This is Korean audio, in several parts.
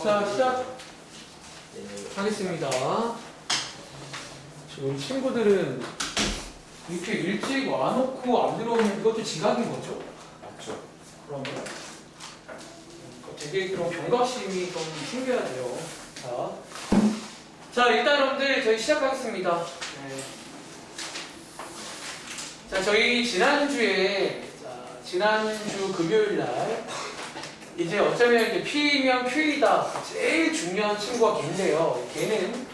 자, 시작하겠습니다. 우리 친구들은 이렇게 일찍 와놓고 안 들어오면 이것도 지각인 거죠? 맞죠. 그러면 되게 그런 경각심이 좀 생겨야 돼요. 자, 일단 여러분들 저희 시작하겠습니다. 네. 자, 저희 지난주 금요일 날 이제 어쩌면 이제 P면 Q이다 제일 중요한 친구가 걔인데요. 걔는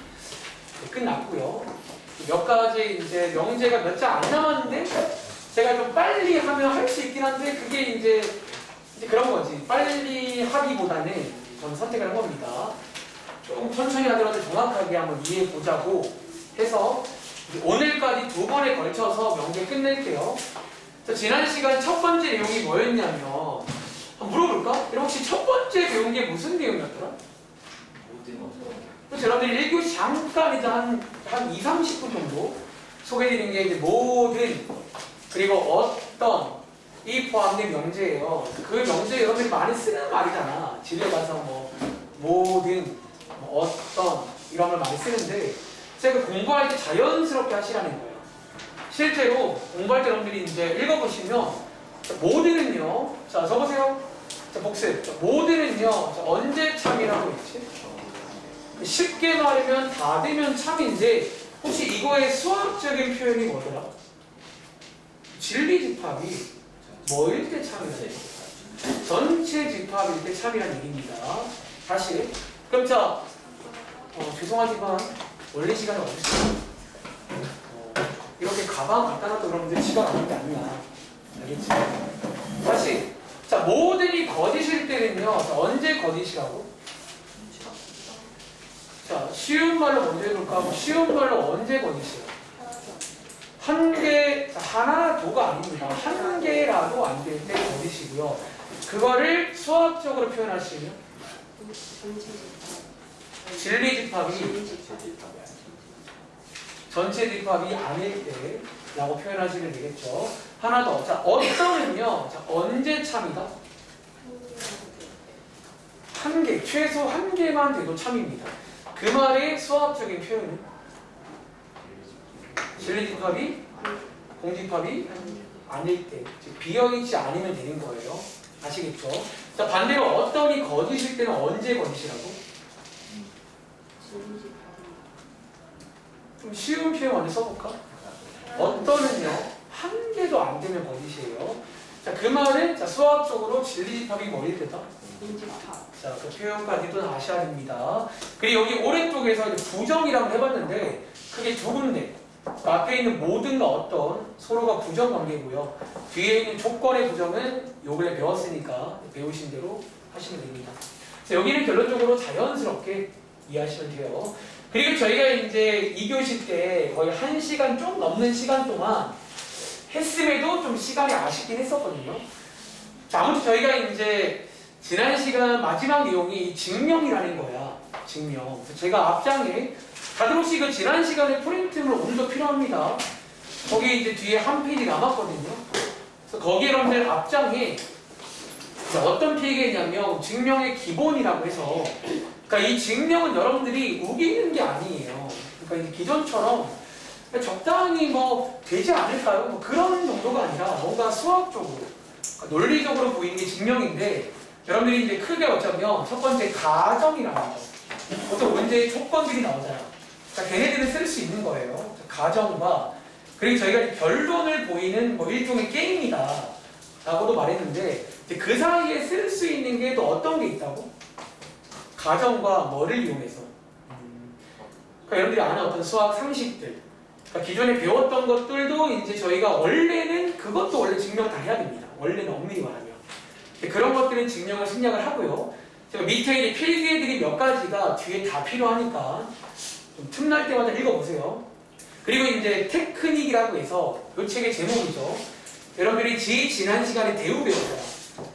끝났고요. 몇 가지 이제 명제가 몇 장 안 남았는데 제가 좀 빨리 하면 할 수 있긴 한데 그게 이제 그런 거지. 빨리 하기보다는 저는 선택을 한 겁니다. 조금 천천히 하더라도 정확하게 한번 이해해 보자고 해서 오늘까지 2번에 걸쳐서 명제 끝낼게요. 자, 지난 시간 첫 번째 내용이 뭐였냐면 한번 물어볼까? 그럼 혹시 첫 번째 배운 게 무슨 내용이었더라? 모든 어떤 그래서 여러분들이 1교시 잠깐 이제 한 2, 30분 정도 소개해드린 게 이제 모든 그리고 어떤 이 포함된 명제예요. 그 명제 여러분들이 많이 쓰는 말이잖아. 집에 가서 뭐 모든 뭐 어떤 이런 걸 많이 쓰는데 제가 공부할 때 자연스럽게 하시라는 거예요. 실제로 공부할 때 여러분들이 이제 읽어보시면 모든은요, 자 적으세요. 자 복습. 자, 모든은요, 자, 언제 참이라고 있지? 쉽게 말하면 다 되면 참인데 혹시 이거의 수학적인 표현이 뭐더라? 진리집합이 뭐일 때 참이지? 전체 집합일 때 참이라는 얘기입니다. 다시. 그럼 자, 죄송하지만 원래 시간에 없으시죠? 이렇게 가방 갖다 놔도 그러면 지각 안 하는 게 아니야. 알겠지? 다시. 자, 모든이 거짓일 때는요. 자, 언제 거짓이라고? 자, 쉬운 말로 먼저 해볼까? 쉬운 말로 언제 거짓이야? 한 개, 하나, 도가 아닙니다. 한 개라도 안 될 때 거짓이고요. 그거를 수학적으로 표현하시면 진리집합이 전체 집합이 아닐 때라고 표현하시면 되겠죠. 하나 더. 자, 어떤은요. 자, 언제 참이다? 한 개, 최소 한 개만 돼도 참입니다. 그 말의 수학적인 표현은 진리집합이 공집합이 아닐 때, 즉 비어있지 않으면 되는 거예요. 아시겠죠? 자, 반대로 어떤이 거짓일 때는 언제 거짓이라고? 좀 쉬운 표현 먼저 써볼까? 어떤은요, 한 개도 안 되면 거짓이에요. 자, 그 말은 자, 수학적으로 진리집합이 뭐일 때다? 자, 그 표현까지도 아셔야 됩니다. 그리고 여기 오른쪽에서 이제 부정이라고 해봤는데 크게 두 군데. 앞에 있는 모든과 어떤 서로가 부정 관계고요. 뒤에 있는 조건의 부정은 요 근래 배웠으니까 배우신 대로 하시면 됩니다. 자, 여기는 결론적으로 자연스럽게 이해하시면 돼요. 그리고 저희가 이제 2교시 때 거의 1시간 좀 넘는 시간 동안 했음에도 좀 시간이 아쉽긴 했었거든요. 자, 아무튼 저희가 이제 지난 시간 마지막 내용이 증명이라는 거야. 증명. 제가 앞장에 다들 혹시 그 지난 시간에 프린트물 오늘도 필요합니다. 거기 이제 뒤에 한 페이지 남았거든요. 그래서 거기에 여러분들 앞장에 어떤 페이지냐면 증명의 기본이라고 해서 그러니까 이 증명은 여러분들이 우기는 게 아니에요. 그러니까 기존처럼 적당히 뭐 되지 않을까요? 뭐 그런 정도가 아니라 뭔가 수학적으로 그러니까 논리적으로 보이는 게 증명인데 여러분들이 이제 크게 어쩌면 첫 번째 가정이라는 거 보통 문제에 조건들이 나오잖아요. 자, 걔네들은 쓸 수 있는 거예요. 자, 가정과 그리고 저희가 결론을 보이는 뭐 일종의 게임이다 라고도 말했는데 이제 그 사이에 쓸 수 있는 게 또 어떤 게 있다고? 가정과 뭐를 이용해서 그러니까 여러분들이 아는 어떤 수학 상식들 그러니까 기존에 배웠던 것들도 이제 저희가 원래는 그것도 원래 증명 다 해야 됩니다. 원래는 엄밀히 말하면 그런 것들은 증명을 생략을 하고요. 제가 밑에 이제 필기애들이 몇 가지가 뒤에 다 필요하니까 좀 틈날 때마다 읽어보세요. 그리고 이제 테크닉이라고 해서 이 책의 제목이죠. 여러분들이 지난 시간에 대우 배웠잖아.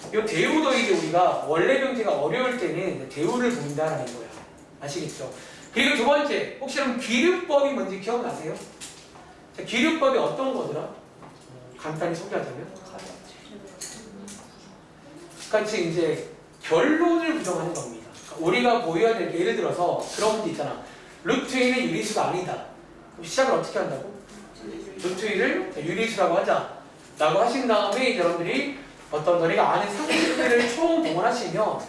이 대우도 이제 우리가 원래 명제가 어려울 때는 대우를 본다라는 거야. 아시겠죠? 그리고 두 번째, 혹시 여러분 귀류법이 뭔지 기억나세요? 자, 귀류법이 어떤 거더라? 간단히 소개하자면 같이 이제 결론을 부정하는 겁니다. 우리가 보여야 될 게 예를 들어서 그런 문제 있잖아. 루트 2는 유리수가 아니다. 그럼 시작을 어떻게 한다고? 루트 2를 유리수라고 하자 라고 하신 다음에 여러분들이 어떤 너희가 아는 상식들을 총동원하시면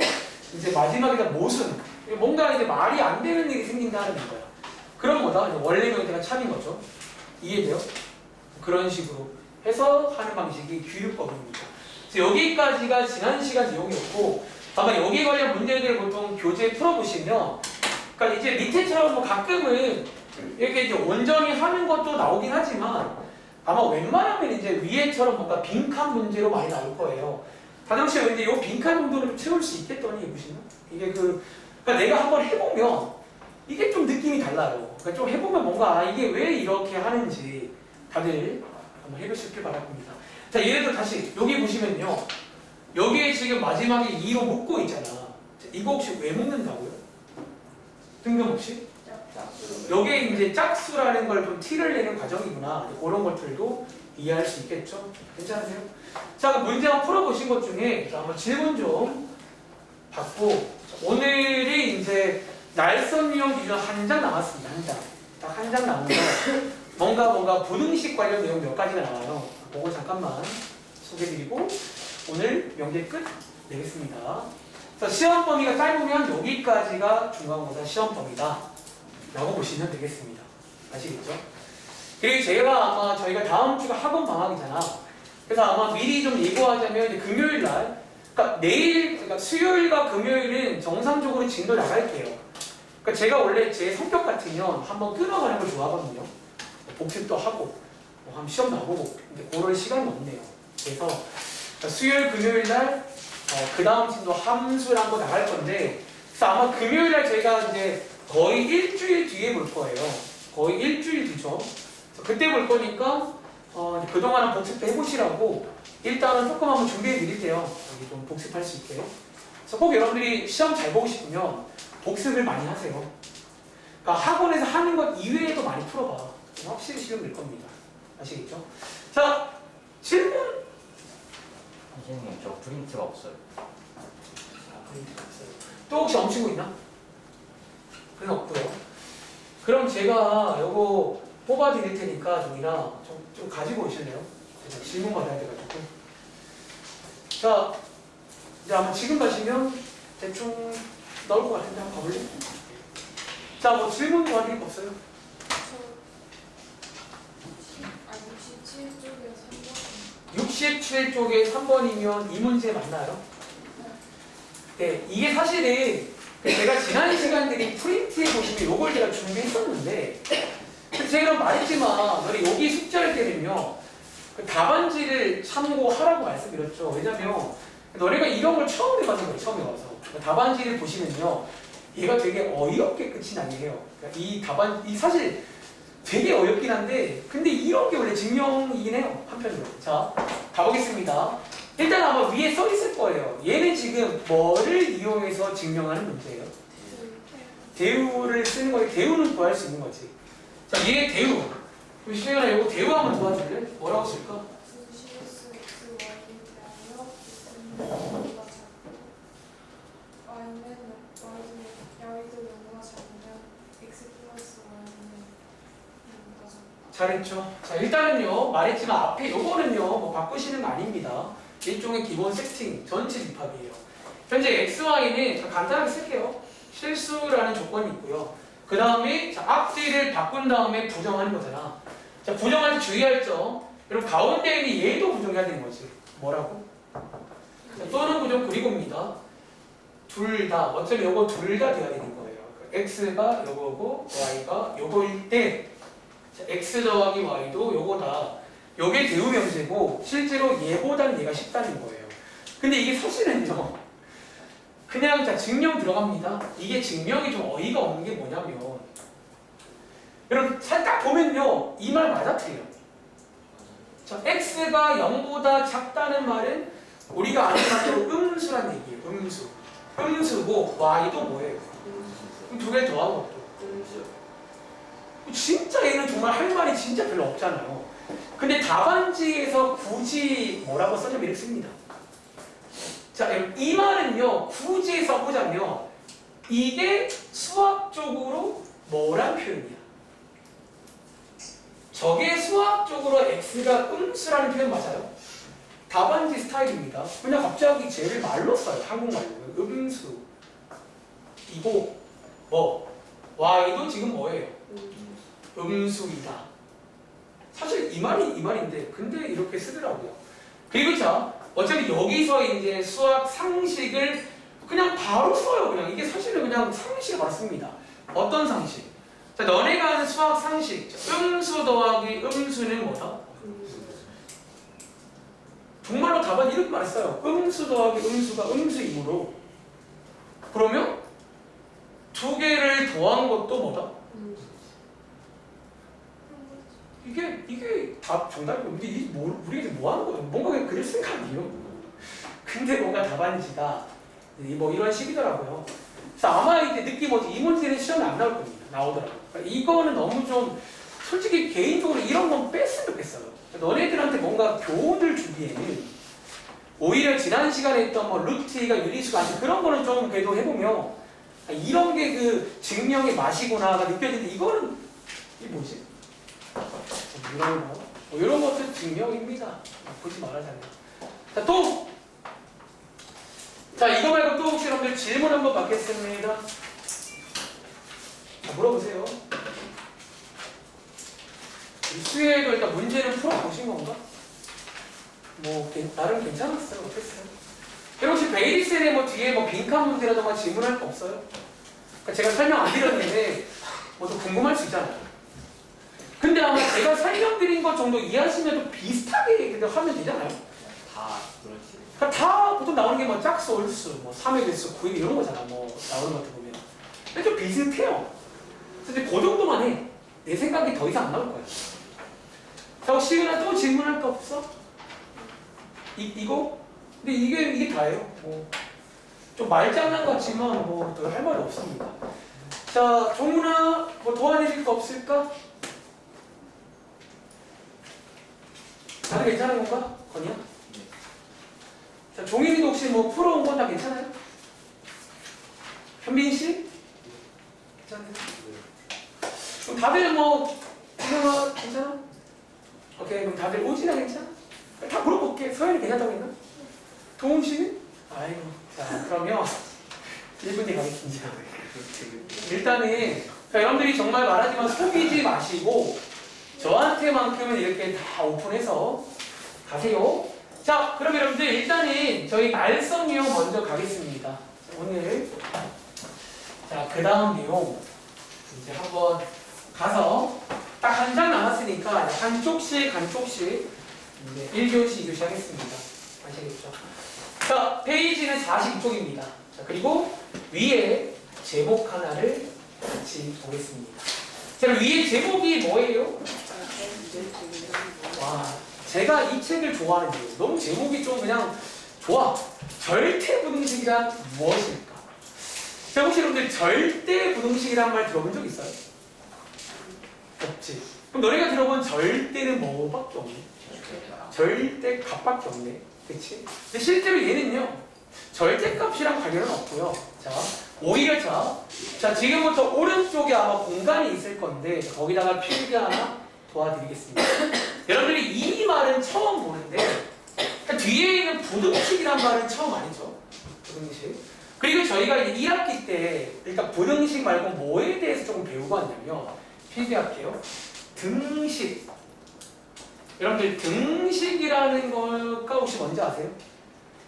이제 마지막에 모순, 뭔가 이제 말이 안 되는 일이 생긴다는 거야. 그런 거다. 원래 명태가 참인 거죠. 이해돼요? 그런 식으로 해서 하는 방식이 규율법입니다. 그래서 여기까지가 지난 시간 내용이었고, 아마 여기 관련 문제들을 보통 교재에 풀어보시면, 그러니까 이제 밑에처럼 뭐 가끔은 이렇게 이제 온전히 하는 것도 나오긴 하지만, 아마 웬만하면 이제 위에처럼 뭔가 빈칸 문제로 많이 나올 거예요. 다정씨 근데 이 빈칸 정도를 채울 수 있겠더니 보시면 이게 그러니까 내가 한번 해보면 이게 좀 느낌이 달라요. 그러니까 좀 해보면 뭔가 아, 이게 왜 이렇게 하는지 다들 한번 해보시길 바랍니다. 자, 예를 들어 다시 여기 보시면요, 여기에 지금 마지막에 2로 묶고 있잖아. 자, 이거 혹시 왜 묶는다고요? 뜬금없이? 여기에 이제 짝수라는 걸 좀 티를 내는 과정이구나. 그런 것들도 이해할 수 있겠죠? 괜찮으세요? 자, 문제 한번 풀어보신 것 중에 한번 질문 좀 받고, 오늘이 이제 날선 유형 기준 한 장 남았습니다. 한 장. 딱 한 장 남은 거. 뭔가 부등식 관련 내용 몇 가지가 나와요. 그거 잠깐만 소개드리고 오늘 명제 끝 내겠습니다. 그래서 시험 범위가 짧으면 여기까지가 중간고사 시험 범위다 라고 보시면 되겠습니다. 아시겠죠? 그리고 제가 아마 저희가 다음 주가 학원 방학이잖아. 그래서 아마 미리 좀 예고하자면 이제 금요일 날, 그러니까 내일, 그러니까 수요일과 금요일은 정상적으로 진도 나갈게요. 그러니까 제가 원래 제 성격 같으면 한번 끊어가는 걸 좋아하거든요. 복습도 하고, 뭐 한번 시험도 해보고, 근데 그럴 시간이 없네요. 그래서 그러니까 수요일, 금요일 날, 그 다음 진도 함수를 한번 나갈 건데, 그래서 아마 금요일 날 저희가 이제 거의 일주일 뒤에 볼 거예요. 거의 일주일 뒤죠. 그때 볼 거니까 그동안은 복습도 해보시라고 일단은 조금 한번 준비해 드릴게요. 여기 좀 복습할 수 있게. 그래서 꼭 여러분들이 시험 잘 보고 싶으면 복습을 많이 하세요. 그러니까 학원에서 하는 것 이외에도 많이 풀어봐. 확실히 시험 될 겁니다. 아시겠죠? 자, 질문. 선생님, 저 프린트가 없어요. 또 혹시 엄친구 있나? 그건 없고요. 그럼 제가 요거 뽑아 드릴 테니까 종이나 좀 가지고 오실래요? 제가 질문 받아야 돼가지고. 자, 이제 아마 지금 가시면 대충 나올 것 같은데 한번 가볼래? 자, 뭐 질문 받을 거 없어요? 67쪽에 3번이면 이 문제 맞나요? 네, 이게 사실은 제가 지난 시간들이 프린트해 보시면 요걸 제가 준비했었는데, 제가 말했지만 너희 여기 숙제할 때는요 그 답안지를 참고하라고 말씀드렸죠. 왜냐면 너네가 이런 걸 처음 해봐서 그래. 처음에 와서 답안지를 보시면요 얘가 되게 어이없게 끝이 나긴 해요. 그러니까 이 답안 사실 되게 어렵긴 한데 근데 이런 게 원래 증명이긴 해요. 한편으로. 자, 가보겠습니다. 일단 아마 위에 써 있을 거예요. 얘는 지금 뭐를 이용해서 증명하는 문제예요? 대우를 쓰는 거예요. 대우는 구할 수 있는 거지. 자, 얘 대우. 시경아, 이거 대우 한번 도와줄래? 뭐라고 쓸까? 잘했죠. 자, 일단은요 말했지만 앞에 요거는요 뭐 바꾸시는 거 아닙니다. 일종의 기본 세팅 전체 집합이에요. 현재 XY는 간단하게 쓸게요. 실수라는 조건이 있고요. 그 다음에 앞뒤를 바꾼 다음에 부정하는 거잖아. 자, 부정할 때 주의할 점. 여러분 가운데 있는 얘도 부정해야 되는 거지. 뭐라고? 자, 또는 부정 그리고입니다. 둘 다. 어차피 요거 둘 다 돼야 되는 거예요. X가 요거고 Y가 요거일 때 자, X 더하기 Y도 요거다. 요게 대우 명제고 실제로 얘보다는 얘가 쉽다는 거예요. 근데 이게 사실은요. 그냥 자 증명 들어갑니다. 이게 증명이 좀 어이가 없는 게 뭐냐면 여러분 살짝 보면요 이 말 맞아뜨려요. 자, X가 0보다 작다는 말은 우리가 아는 말로 음수란 얘기예요. 음수. 음수고 Y도 뭐예요? 두 개 더하고 또. 진짜 얘는 정말 할 말이 진짜 별로 없잖아요. 근데 답안지에서 굳이 뭐라고 써주면 이렇게 씁니다. 자, 이 말은요 굳이 써보자면 이게 수학적으로 뭐란 표현이야? 저게 수학적으로 x가 음수라는 표현 맞아요? 답안지 스타일입니다. 그냥 갑자기 쟤를 말로 써요. 한국말로. 음수. 이거 뭐 y도 지금 뭐예요? 음수이다. 사실 이 말인데 근데 이렇게 쓰더라고요. 그리고 자 어차피 여기서 이제 수학 상식을 그냥 바로 써요. 그냥 이게 사실은 그냥 상식을 맞습니다. 어떤 상식? 자, 너네가 하는 수학 상식. 음수 더하기 음수는 뭐다? 정말로 답안 이렇게 말했어요. 음수 더하기 음수가 음수이므로 그러면 두 개를 더한 것도 뭐다? 이게 답 정답이고 우리가 이제 뭐 하는 거예요? 뭔가 그냥 그릴 생각이에요. 근데 뭔가 답안지가 뭐 이런 식이더라고요. 그래서 아마 이제 느낌 오지 이 문제는 시험에 안 나올 겁니다. 나오더라고요. 그러니까 이거는 너무 좀 솔직히 개인적으로 이런 건 뺐으면 좋겠어요. 너네들한테 뭔가 교훈을 주기에는 오히려 지난 시간에 했던 뭐 루트 2가 유리수가 아닌 그런 거는 좀 그래도 해보면 이런 게 그 증명의 맛이구나가 느껴지는데 이거는 이게 뭐지? 이런 거 이런 것도 증명입니다. 보지 말아자요. 자, 또! 자, 이거 말고 또 혹시 여러분들 질문 한번 받겠습니다. 자, 물어보세요. 수혜도 일단 문제는 풀어보신 건가? 뭐 나름 괜찮았어요. 어땠어요? 그리고 혹시 베이리셀에 뭐 뒤에 뭐 빈칸 문제라던가 질문할 거 없어요? 그러니까 제가 설명 안 드렸는데 뭐 또 궁금할 수 있잖아요. 근데 아마 제가 설명드린 것 정도 이해하시면 또 비슷하게 하면 되잖아요. 다 그렇지. 그러니까 다 보통 나오는 게 뭐 짝수, 올수, 뭐 3의 개수, 9의 이런 거잖아. 뭐 나오는 것들 보면. 근데 좀 비슷해요. 근데 그 정도만 해. 내 생각이 더 이상 안 나올 거야. 자, 혹시 또 질문할 거 없어? 이거? 근데 이게 다예요. 뭐 좀 말장난 같지만 뭐 더 할 말이 없습니다. 자, 종훈아 뭐 도와내실 거 없을까? 다들 괜찮은 건가? 건이야? 자, 종인이도 혹시 뭐 풀어온 건 다 괜찮아요? 현빈 씨? 괜찮아요? 그럼 다들 뭐 이거 괜찮아? 오케이, 그럼 다들 오진아 괜찮아? 다 물어볼게. 서현이 괜찮다고 했나? 도훈 씨는? 아이고, 자 그러면 1분 뒤에 가겠습니다. 일단은 자, 여러분들이 정말 말하지만 속이지 마시고 저한테만큼은 이렇게 다 오픈해서 가세요. 자, 그럼 여러분들 일단은 저희 날성 유형 먼저 가겠습니다. 자, 오늘 자, 그 다음 내용 이제 한번 가서 딱 한 장 남았으니까 한쪽씩 이제 1교시 2교시 하겠습니다. 아시겠죠? 자, 페이지는 42쪽입니다. 자, 그리고 위에 제목 하나를 같이 보겠습니다. 자, 위에 제목이 뭐예요? 와, 제가 이 책을 좋아하는 이유 너무 제목이 좀 그냥 좋아. 절대부등식이란 무엇일까? 자, 혹시 여러분들 절대부등식이란 말 들어본 적 있어요? 없지. 그럼 너네가 들어본 절대는 뭐밖에 없니? 절대 값밖에 없네. 그치? 근데 실제로 얘는요 절대값이랑 관련은 없고요. 자, 오히려 자 지금부터 오른쪽에 아마 공간이 있을 건데 거기다가 필기 하나 도와드리겠습니다. 여러분들이 이 말은 처음 보는데 그러니까 뒤에 있는 부등식이란 말은 처음 아니죠? 부등식. 그리고 저희가 이제 1학기 때 그러니까 부등식 말고 뭐에 대해서 조금 배우고 왔냐면 필기할게요. 등식. 여러분들 등식이라는 걸까 혹시 뭔지 아세요?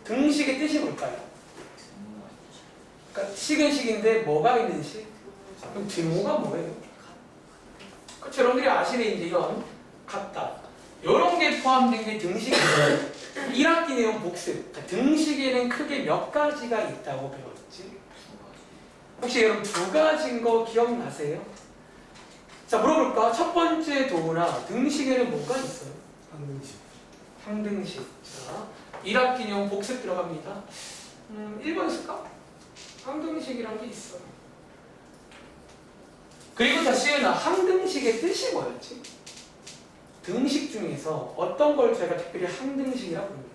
등식의 뜻이 뭘까요? 그러니까 식은 식인데 뭐가 있는 식? 그럼 등호가 뭐예요? 그렇죠. 여러분들이 아시는 이제 이런 같다. 이런 게 포함된 게 등식이에요. 1학기 내용 복습. 등식에는 크게 몇 가지가 있다고 배웠지? 혹시 여러분 두 가지인 거 기억나세요? 자, 물어볼까? 첫 번째 도구나 등식에는 뭐가 있어요? 항등식. 자, 1학기 내용 복습 들어갑니다. 1번 쓸까? 항등식이란 게 있어요. 그리고 자, 시은아, 항등식의 뜻이 뭐였지? 등식 중에서 어떤 걸 저희가 특별히 항등식이라고 부릅니다.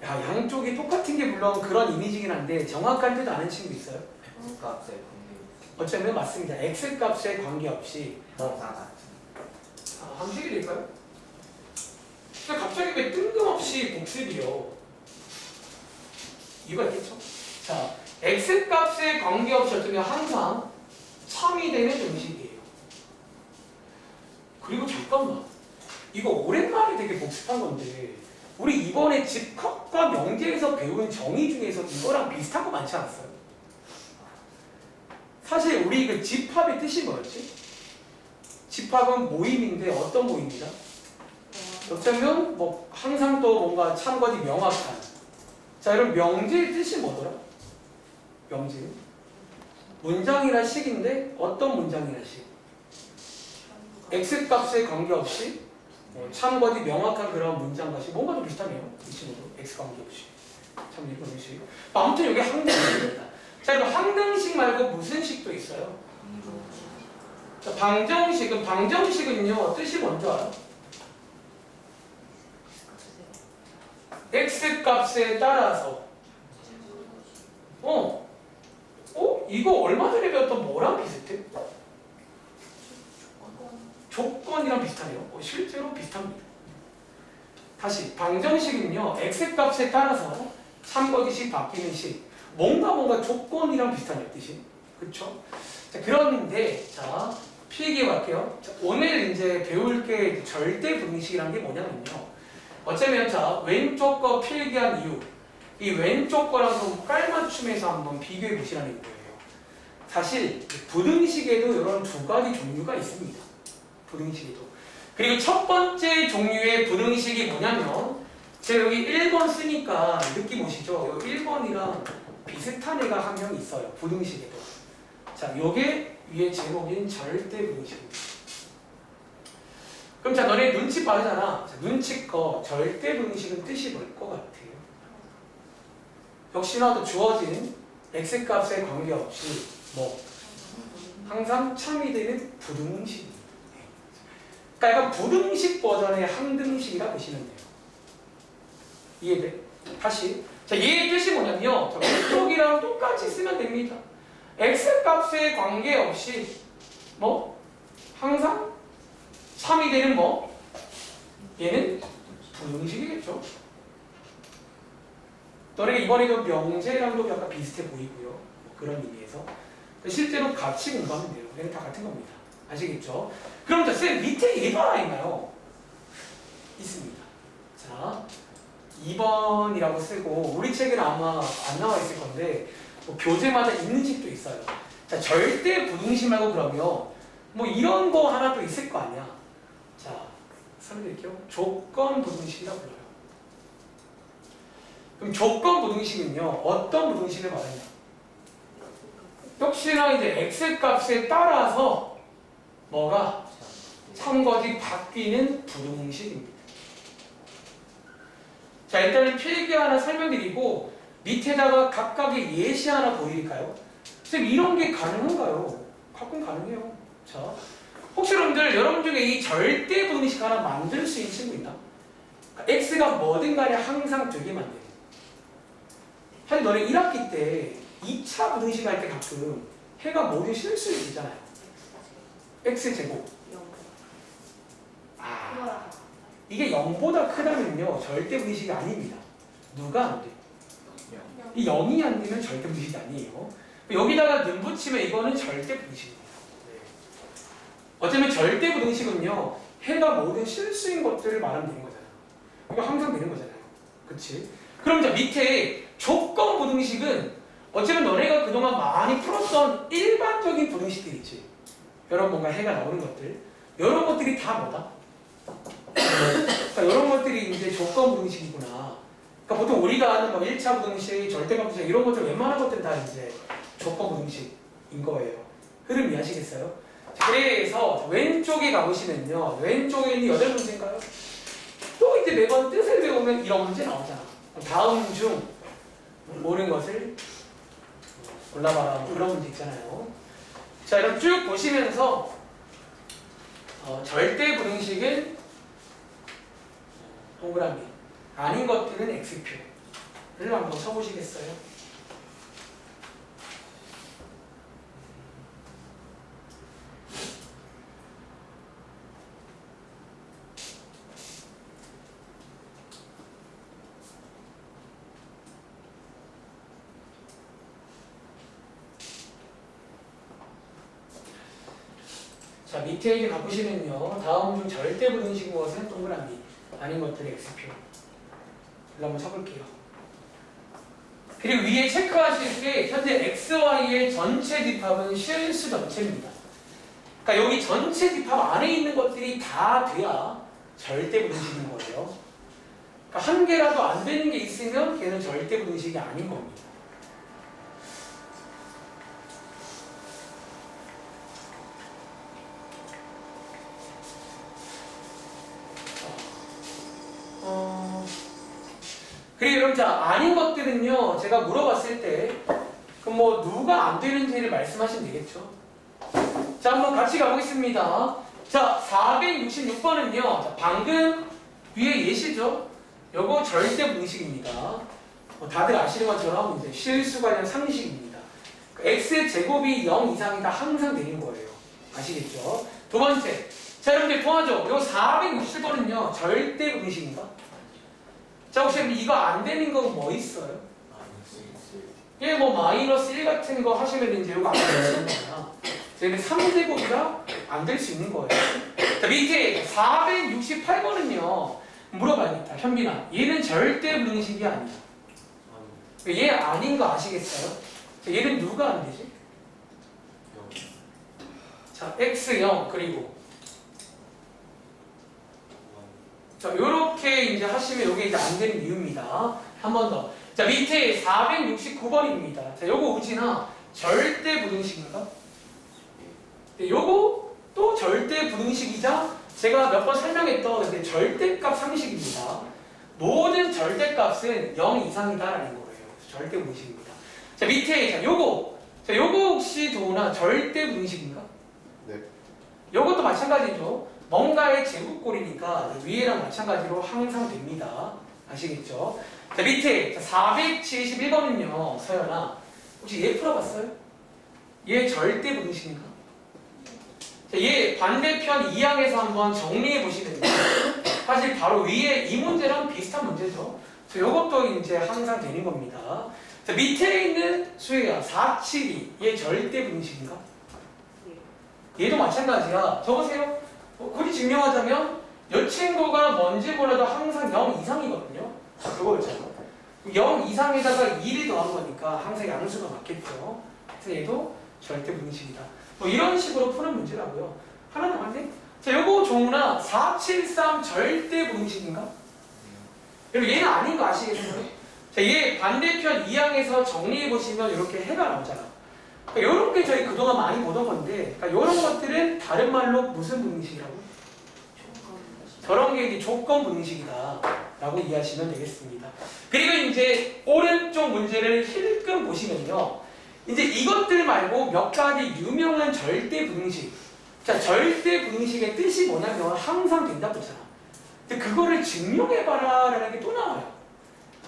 야, 양쪽이 똑같은 게 물론 그런 이미지긴 한데 정확한 뜻 아는 친구 있어요? X값에 관계 어쩌면 맞습니다. X값에 관계없이 뭐가 같은 함식이 될까요? 근데 갑자기 왜 뜬금없이 복습이요? 이유가 있겠죠? 자, X값에 관계없이 어쩌면 항상 참이 되는 음식이에요. 그리고 잠깐만, 이거 오랜만에 되게 복습한 건데 우리 이번에 집합과 명제에서 배운 정의 중에서 이거랑 비슷한 거 많지 않았어요? 사실 우리 그 집합의 뜻이 뭐였지? 집합은 모임인데 어떤 모임이다? 어쩌면 뭐 항상 또 뭔가 참거디 명확한. 자, 여러분 명제의 뜻이 뭐더라? 명제. 문장이나 식인데 어떤 문장이나 식? X값에 관계없이 참거디 명확한 그런 문장과 식. 뭔가 좀 비슷하네요. 이 친구도 X 관계없이. 참 이런 식. 아무튼 이게 항등식입니다. 자, 그럼 항등식 말고 무슨 식도 있어요? 자, 방정식은요 뜻이 뭔지 알아? X 값에 따라서 이거 얼마 전에 배웠던 뭐랑 비슷해? 조건이랑 비슷하네요. 실제로 비슷합니다. 다시 방정식은요 X 값에 따라서 참거디식 바뀌는 식 뭔가 조건이랑 비슷한 뜻이 그렇죠? 자, 그런데 자 필기해 갈게요. 자, 오늘 이제 배울 게 절대 분식이라는 게 뭐냐면요. 어쩌면 자 왼쪽 거 필기한 이유 이 왼쪽 거랑 좀 깔맞춤해서 한번 비교해 보시라는 거예요. 사실 부등식에도 이런 두 가지 종류가 있습니다. 부등식에도. 그리고 첫 번째 종류의 부등식이 뭐냐면 제가 여기 1번 쓰니까 느낌 오시죠? 여기 1번이랑 비슷한 애가 한 명 있어요. 부등식에도. 자, 요게 위에 제목인 절대 부등식입니다. 그럼 자, 너네 눈치 빠르잖아. 자, 눈치껏 절대 부등식은 뜻이 뭘 것 같아요? 역시나 또 주어진 X값에 관계없이 뭐 항상 참이 되는 부등식입니다. 그러니까 약간 부등식 버전의 항등식이라 보시면 돼요. 이해돼? 다시. 자, 얘의 뜻이 뭐냐면요. 자, 왼쪽이랑 똑같이 쓰면 됩니다. X값에 관계없이 뭐 항상 참이 되는 뭐 얘는 부등식이겠죠. 너네가 이번에 그 명제랑도 약간 비슷해 보이고요. 뭐 그런 의미에서 실제로 같이 공부하면 돼요. 얘는 다 같은 겁니다. 아시겠죠? 그럼 자, 쌤 밑에 얘도 하나 있나요? 있습니다. 자, 2번이라고 쓰고 우리 책에는 아마 안 나와 있을 건데 뭐 교재마다 있는 식도 있어요. 자, 절대 부등식 말고 그러면 뭐 이런 거 하나 또 있을 거 아니야. 자, 설명드릴게요. 조건 부등식이라고 불러요. 그럼 조건 부등식은요 어떤 부등식을 말하냐? 역시나 이제 X 값에 따라서 뭐가 참거디 바뀌는 부등식입니다. 자, 일단은 필기 하나 설명드리고 밑에다가 각각의 예시 하나 보일까요? 선생님 이런 게 가능한가요? 가끔 가능해요. 자, 혹시 여러분 중에 이 절대 부등식 하나 만들 수 있는 친구 있나? 그러니까 X가 뭐든 간에 항상 되게 만드는. 사실 너네 1학기 때 2차 부등식 할 때 가끔 해가 모든 실수를 있잖아요. X제곱. 이게 0보다 크다면요 절대 부등식이 아닙니다. 누가 안 돼? 이 0이 안 되면 절대 부등식이 아니에요. 여기다가 는 붙이면 이거는 절대 부등식입니다. 네. 어쩌면 절대 부등식은요 해가 모든 실수인 것들을 말하면 되는 거잖아요. 이거 항상 되는 거잖아요. 그치? 그럼 자 밑에 조건 부등식은 어쩌면 너네가 그동안 많이 풀었던 일반적인 부등식들 있지. 여러분 뭔가 해가 나오는 것들 이런 것들이 다 뭐다? 그러니까 이런 것들이 이제 조건 부등식이구나. 그러니까 보통 우리가 아는 뭐 1차 부등식, 절대값 부등식 이런 것들 웬만한 것들은 다 이제 조건 부등식인 거예요. 흐름 이해하시겠어요? 그래서 왼쪽에 가보시면요. 왼쪽에 있는 8문제인가요? 또 이제 매번 뜻을 배우면 이런 문제 나오잖아. 다음 중 모르는 것을 골라봐라. 뭐 그런 문제 있잖아요. 자, 이렇게 쭉 보시면서 절대 부등식은 동그라미, 아닌 것들은 X표. 한번 쳐보시겠어요? 자, 밑에 이제 바꾸시면요. 다음 중 절대 부등식 무엇은 동그라미 아닌 것들의 x표. 이걸 한번 쳐볼게요. 그리고 위에 체크하실 게 현재 xy의 전체 집합은 실수 전체입니다. 그러니까 여기 전체 집합 안에 있는 것들이 다 돼야 절대 부등식인 거예요. 그러니까 한 개라도 안 되는 게 있으면 걔는 절대 부등식이 아닌 겁니다. 그리고 여러분, 자, 아닌 것들은요, 제가 물어봤을 때, 그럼 뭐, 누가 안 되는지를 말씀하시면 되겠죠? 자, 한번 같이 가보겠습니다. 자, 466번은요, 자, 방금 위에 예시죠? 요거 절대 분식입니다. 다들 아시는 것처럼 이제 실수 관련 상식입니다. x제곱이 0 이상이다 항상 되는 거예요. 아시겠죠? 두 번째. 자, 여러분들 통하죠? 요 467번은요, 절대 분식인가? 자, 혹시 이거 안 되는 건 뭐 있어요? 예, 뭐 마이너스 1 같은 거 하시면 이제 이거 안 되는 거야. 얘는 3제곱이라 안 될 수 있는 거예요. 자, 밑에 468번은요. 물어봐야겠다. 현빈아, 얘는 절대 분식이 아니야. 얘 아닌 거 아시겠어요? 자, 얘는 누가 안 되지? 자, x0 그리고 자, 요렇게 이제 하시면 요게 이제 안 되는 이유입니다. 한 번 더. 자, 밑에 469번입니다. 자, 요거 우진아 절대 부등식인가? 네, 요거 또 절대 부등식이자 제가 몇 번 설명했던 절대값 상식입니다. 모든 절대값은 0 이상이다라는 거예요. 절대 부등식입니다. 자, 밑에 자, 요거 혹시 도훈아 절대 부등식인가? 네. 요것도 마찬가지죠. 뭔가의 제곱꼴이니까 위에랑 마찬가지로 항상 됩니다. 아시겠죠? 자, 밑에 471번은요. 서연아 혹시 얘 풀어봤어요? 얘 절대 부등식인가? 자, 얘 반대편 2항에서 한번 정리해 보시면요. 사실 바로 위에 이 문제랑 비슷한 문제죠. 자, 요것도 이제 항상 되는 겁니다. 자, 밑에 있는 수혜야 472. 얘 절대 부등식인가? 얘도 마찬가지야. 적으세요. 굳이 증명하자면 이 친구가 뭔지 몰라도 항상 0 이상이거든요. 그거였잖아. 0 이상에다가 1을 더한 거니까 항상 양수가 맞겠죠. 그래서 얘도 절대 분식이다. 뭐 이런 식으로 푸는 문제라고요. 하나 남았네? 자, 요거 종훈아 473 절대 분식인가? 여러분 얘는 아닌 거 아시겠어요? 자, 얘 반대편 2항에서 정리해 보시면 이렇게 해가 나오잖아. 그러니까 이런 게 저희 그동안 많이 보던 건데, 그러니까 이런 것들은 다른 말로 무슨 분식이라고? 저런 게 이제 조건 분식이다라고 이해하시면 되겠습니다. 그리고 이제 오른쪽 문제를 힐끔 보시면요, 이제 이것들 말고 몇 가지 유명한 절대 분식. 자, 절대 분식의 뜻이 뭐냐면 항상 된다고 했잖아. 근데 그거를 증명해봐라라는 게 또 나와요.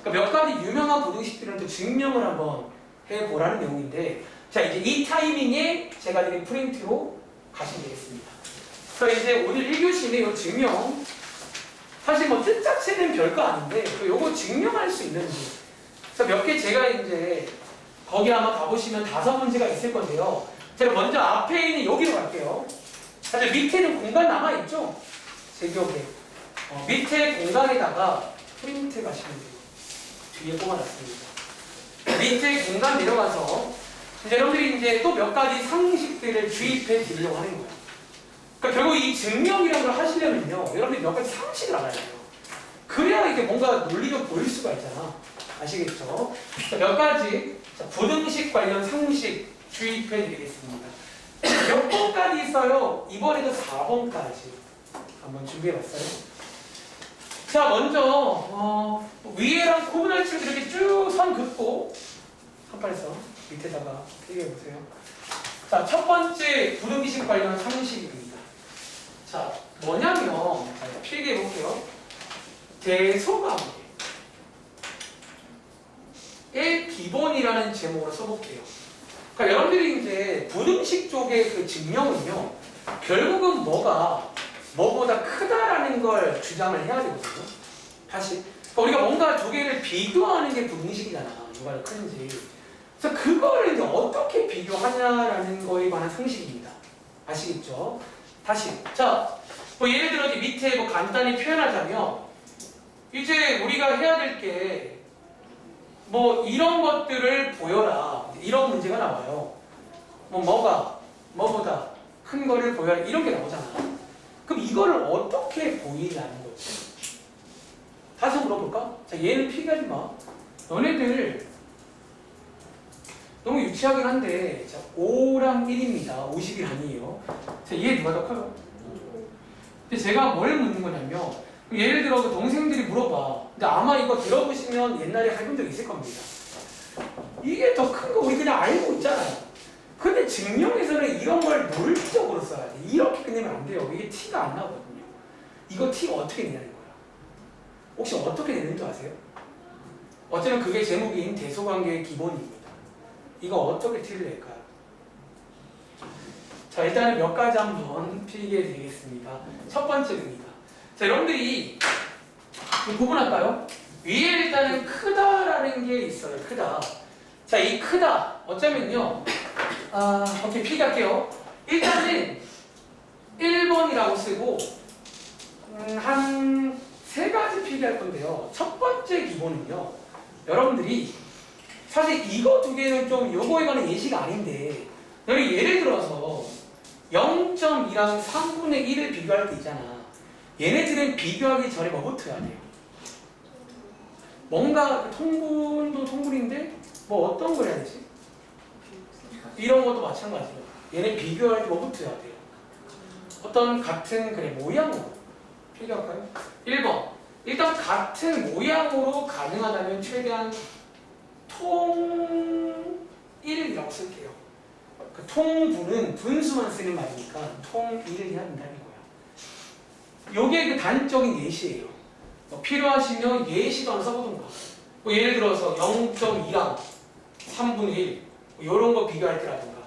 그러니까 몇 가지 유명한 분식들은 또 증명을 한번 해보라는 내용인데. 자, 이제 이 타이밍에 제가 드린 프린트로 가시면 되겠습니다. 그래서 이제 오늘 1교시는 이 증명, 사실 뭐 뜻 자체는 별거 아닌데 요거 증명할 수 있는지, 그래서 몇 개 제가 이제 거기 아마 가보시면 5문제가 있을 건데요. 제가 먼저 앞에 있는 여기로 갈게요. 사실 밑에는 공간 남아있죠? 제 기억에 밑에 공간에다가 프린트 가시면 돼요. 뒤에 뽑아놨습니다. 밑에 공간 내려가서 이제 여러분들이 이제 또 몇 가지 상식들을 주입해 드리려고 하는 거예요. 그러니까 결국 이 증명이라는 걸 하시려면요, 여러분들이 몇 가지 상식을 알아야 돼요. 그래야 이게 뭔가 논리가 보일 수가 있잖아. 아시겠죠? 자, 몇 가지 부등식 관련 상식 주입해 드리겠습니다. 몇 번까지 있어요? 이번에도 4번까지 한번 준비해 봤어요. 자, 먼저 위에랑 구분할식을 이렇게 쭉 선 긋고 한판에서 밑에다가 필기해 보세요. 자, 첫 번째 부등식 관련 상식입니다. 자, 뭐냐면 필기해 볼게요. 대소관계. 기본이라는 제목으로 써볼게요. 그러니까 여러분들이 이제 부등식 쪽의 그 증명은요, 결국은 뭐보다 크다라는 걸 주장을 해야 되거든요. 다시. 그러니까 우리가 뭔가 두 개를 비교하는 게 부등식이잖아. 누가 더 큰지. 그래서 그거를 이제 어떻게 비교하냐라는 거에 관한 상식입니다. 아시겠죠? 다시. 자, 뭐 예를 들어 이제 밑에 뭐 간단히 표현하자면, 이제 우리가 해야 될 게 뭐 이런 것들을 보여라. 이런 문제가 나와요. 뭐보다 큰 거를 보여라. 이런 게 나오잖아. 그럼 이거를 어떻게 보이냐는 거지. 다시 한번 물어볼까? 자, 얘는 피하지 마. 너네들 너무 유치하긴 한데, 자, 5랑 1입니다. 50이 아니에요. 자, 얘 누가 더 커요? 근데 제가 뭘 묻는 거냐면, 예를 들어 그 동생들이 물어봐. 근데 아마 이거 들어보시면 옛날에 해본 적 있을 겁니다. 이게 더 큰 거 우리 그냥 알고 있잖아요. 근데 증명에서는 이런 걸 물리적으로 써야 돼. 이렇게 끝내면 안 돼요. 이게 T가 안 나거든요. 이거 T 어떻게 내냐는 거야. 혹시 어떻게 내는 줄 아세요? 어쩌면 그게 제목인 대소관계의 기본입니다. 이거 어떻게 T를 낼까요? 자, 일단은 몇 가지 한번 필기해 드리겠습니다. 첫 번째입니다. 자, 여러분들이 구분할까요? 위에 일단은 크다라는 게 있어요. 크다. 자, 이 크다. 어쩌면요. 오케이, 필기할게요. 일단은 1번이라고 쓰고, 한 3가지 필기할 건데요. 첫 번째 기본은요. 여러분들이, 사실 이거 두 개는 좀 요거에 관한 예시가 아닌데, 여기 예를 들어서 0.2랑 3분의 1을 비교할 때 있잖아. 얘네들은 비교하기 전에 뭐 붙어야 돼요? 뭔가 통분도 통분인데 뭐 어떤 걸 해야 되지? 이런 것도 마찬가지로 얘네 비교할 때 뭐 붙어야 돼요? 어떤 같은 그래 모양으로 필요할까요? 1번 일단 같은 모양으로 가능하다면 최대한 통 1이라고 쓸게요. 그 통분은 분수만 쓰는 말이니까 통 1을 해야 된다는 거야. 요게 그 단적인 예시예요. 뭐 필요하시면 예시도 하나 써보던가. 뭐 예를 들어서 0.2랑 3분의 1 이런 거 비교할 때라든가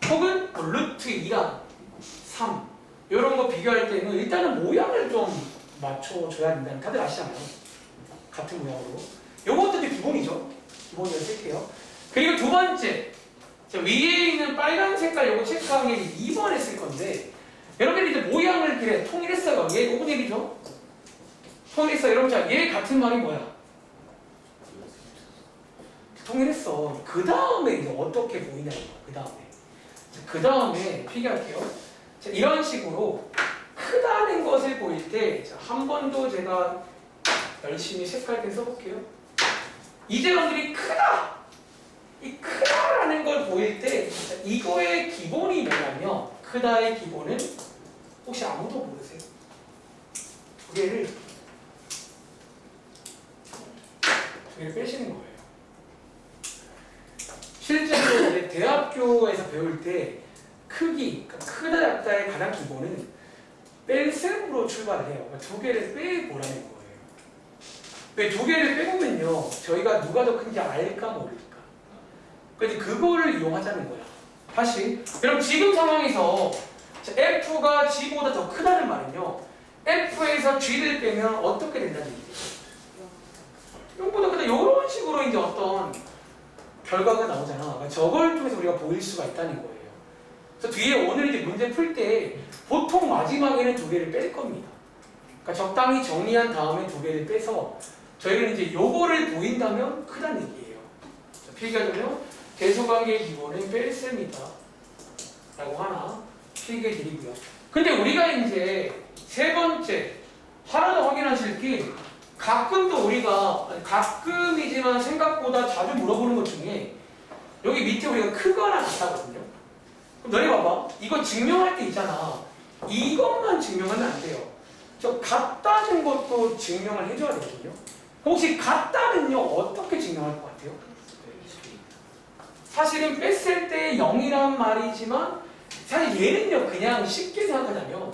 혹은 뭐 루트 2랑 3 이런 거 비교할 때는 일단은 모양을 좀 맞춰줘야 된다는 다들 아시잖아요. 같은 모양으로. 요것도 기본이죠. 기본으로 쓸게요. 그리고 두 번째 자, 위에 있는 빨간 색깔 요거 체크하는 게 2번에 쓸 건데 여러분들이 이제 모양을 그래 통일했어요. 얘 5분 얘기죠? 통일했어. 여러분 자, 얘 같은 말이 뭐야? 통일했어. 그 다음에 이제 어떻게 보이냐는 거야. 그 다음에. 그 다음에 필기할게요. 자, 이런 식으로 크다는 것을 보일 때 한 번 더 제가 열심히 색깔 써볼게요. 이제 여러분들이 크다! 이 크다라는 걸 보일 때 이거의 기본이 뭐냐면 크다의 기본은 혹시 아무도 모르세요? 두 개를 빼시는 거예요. 실제로 이제 대학교에서 배울 때 크기, 그러니까 크다 작다의 가장 기본은 뺄셈으로 출발을 해요. 그러니까 두 개를 빼보라는 거예요. 왜 두 개를 빼보면요, 저희가 누가 더 큰지 알까 모를까. 그래서 그거를 이용하자는 거야. 다시, 여러분 지금 상황에서 F가 G보다 더 크다는 말은요, F에서 G를 빼면 어떻게 된다는 얘기예요? 이거보다 그냥 이런 식으로 이제 어떤 결과가 나오잖아. 그러니까 저걸 통해서 우리가 보일 수가 있다는 거예요. 그래서 뒤에 오늘 이제 문제 풀 때 보통 마지막에는 두 개를 뺄 겁니다. 그러니까 적당히 정리한 다음에 두 개를 빼서 저희는 이제 요거를 보인다면 크다는 얘기예요. 필기하자면 대소관계의 기본은 뺄셈이다 라고 하나 필기해 드리고요. 근데 우리가 이제 세 번째 하나 더 확인하실 게 가끔도 우리가 가끔이지만 생각보다 자주 물어보는 것 중에 여기 밑에 우리가 크거나 같다거든요. 그럼 너네 봐봐. 이거 증명할 때 있잖아. 이것만 증명하면 안 돼요. 저 같다는 것도 증명을 해줘야 되거든요. 혹시 같다는요 어떻게 증명할 것 같아요? 사실은 뺐을 때 0이란 말이지만 사실 얘는요 그냥 쉽게 생각하자면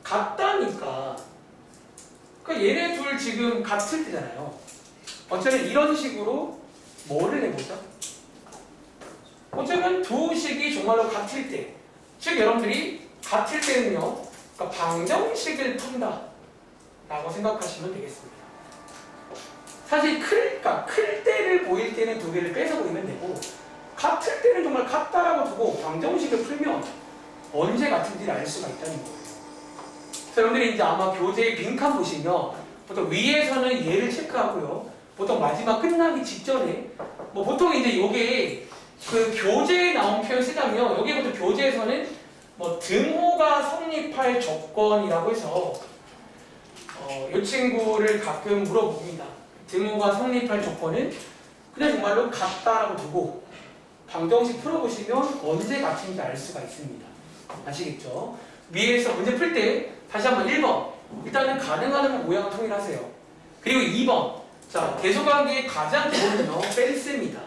같다니까 그러니까 얘네 둘 지금 같을 때잖아요. 어차피 이런 식으로 뭐를 내보자? 어쩌면 두 식이 정말로 같을 때, 즉 여러분들이 같을 때는요, 그러니까 방정식을 푼다 라고 생각하시면 되겠습니다. 사실 클 때를 보일 때는 두 개를 빼서 보이면 되고, 같을 때는 정말 같다라고 두고 방정식을 풀면 언제 같은지를 알 수가 있다는 거예요. 그래서 여러분들이 이제 아마 교재의 빈칸 보시면 보통 위에서는 얘를 체크하고요. 보통 마지막 끝나기 직전에 뭐 보통 이제 요게 그 교재에 나온 표현 쓰자면 여기부터 교재에서는 뭐 등호가 성립할 조건이라고 해서 이 친구를 가끔 물어봅니다. 등호가 성립할 조건은 그냥 정말로 같다라고 두고 방정식 풀어보시면 언제 같은지 알 수가 있습니다. 아시겠죠? 위에서 문제 풀 때 다시 한번 1번 일단은 가능하다면 모양을 통일하세요. 그리고 2번 자 대소관계의 가장 기본은요 뺄셈이다.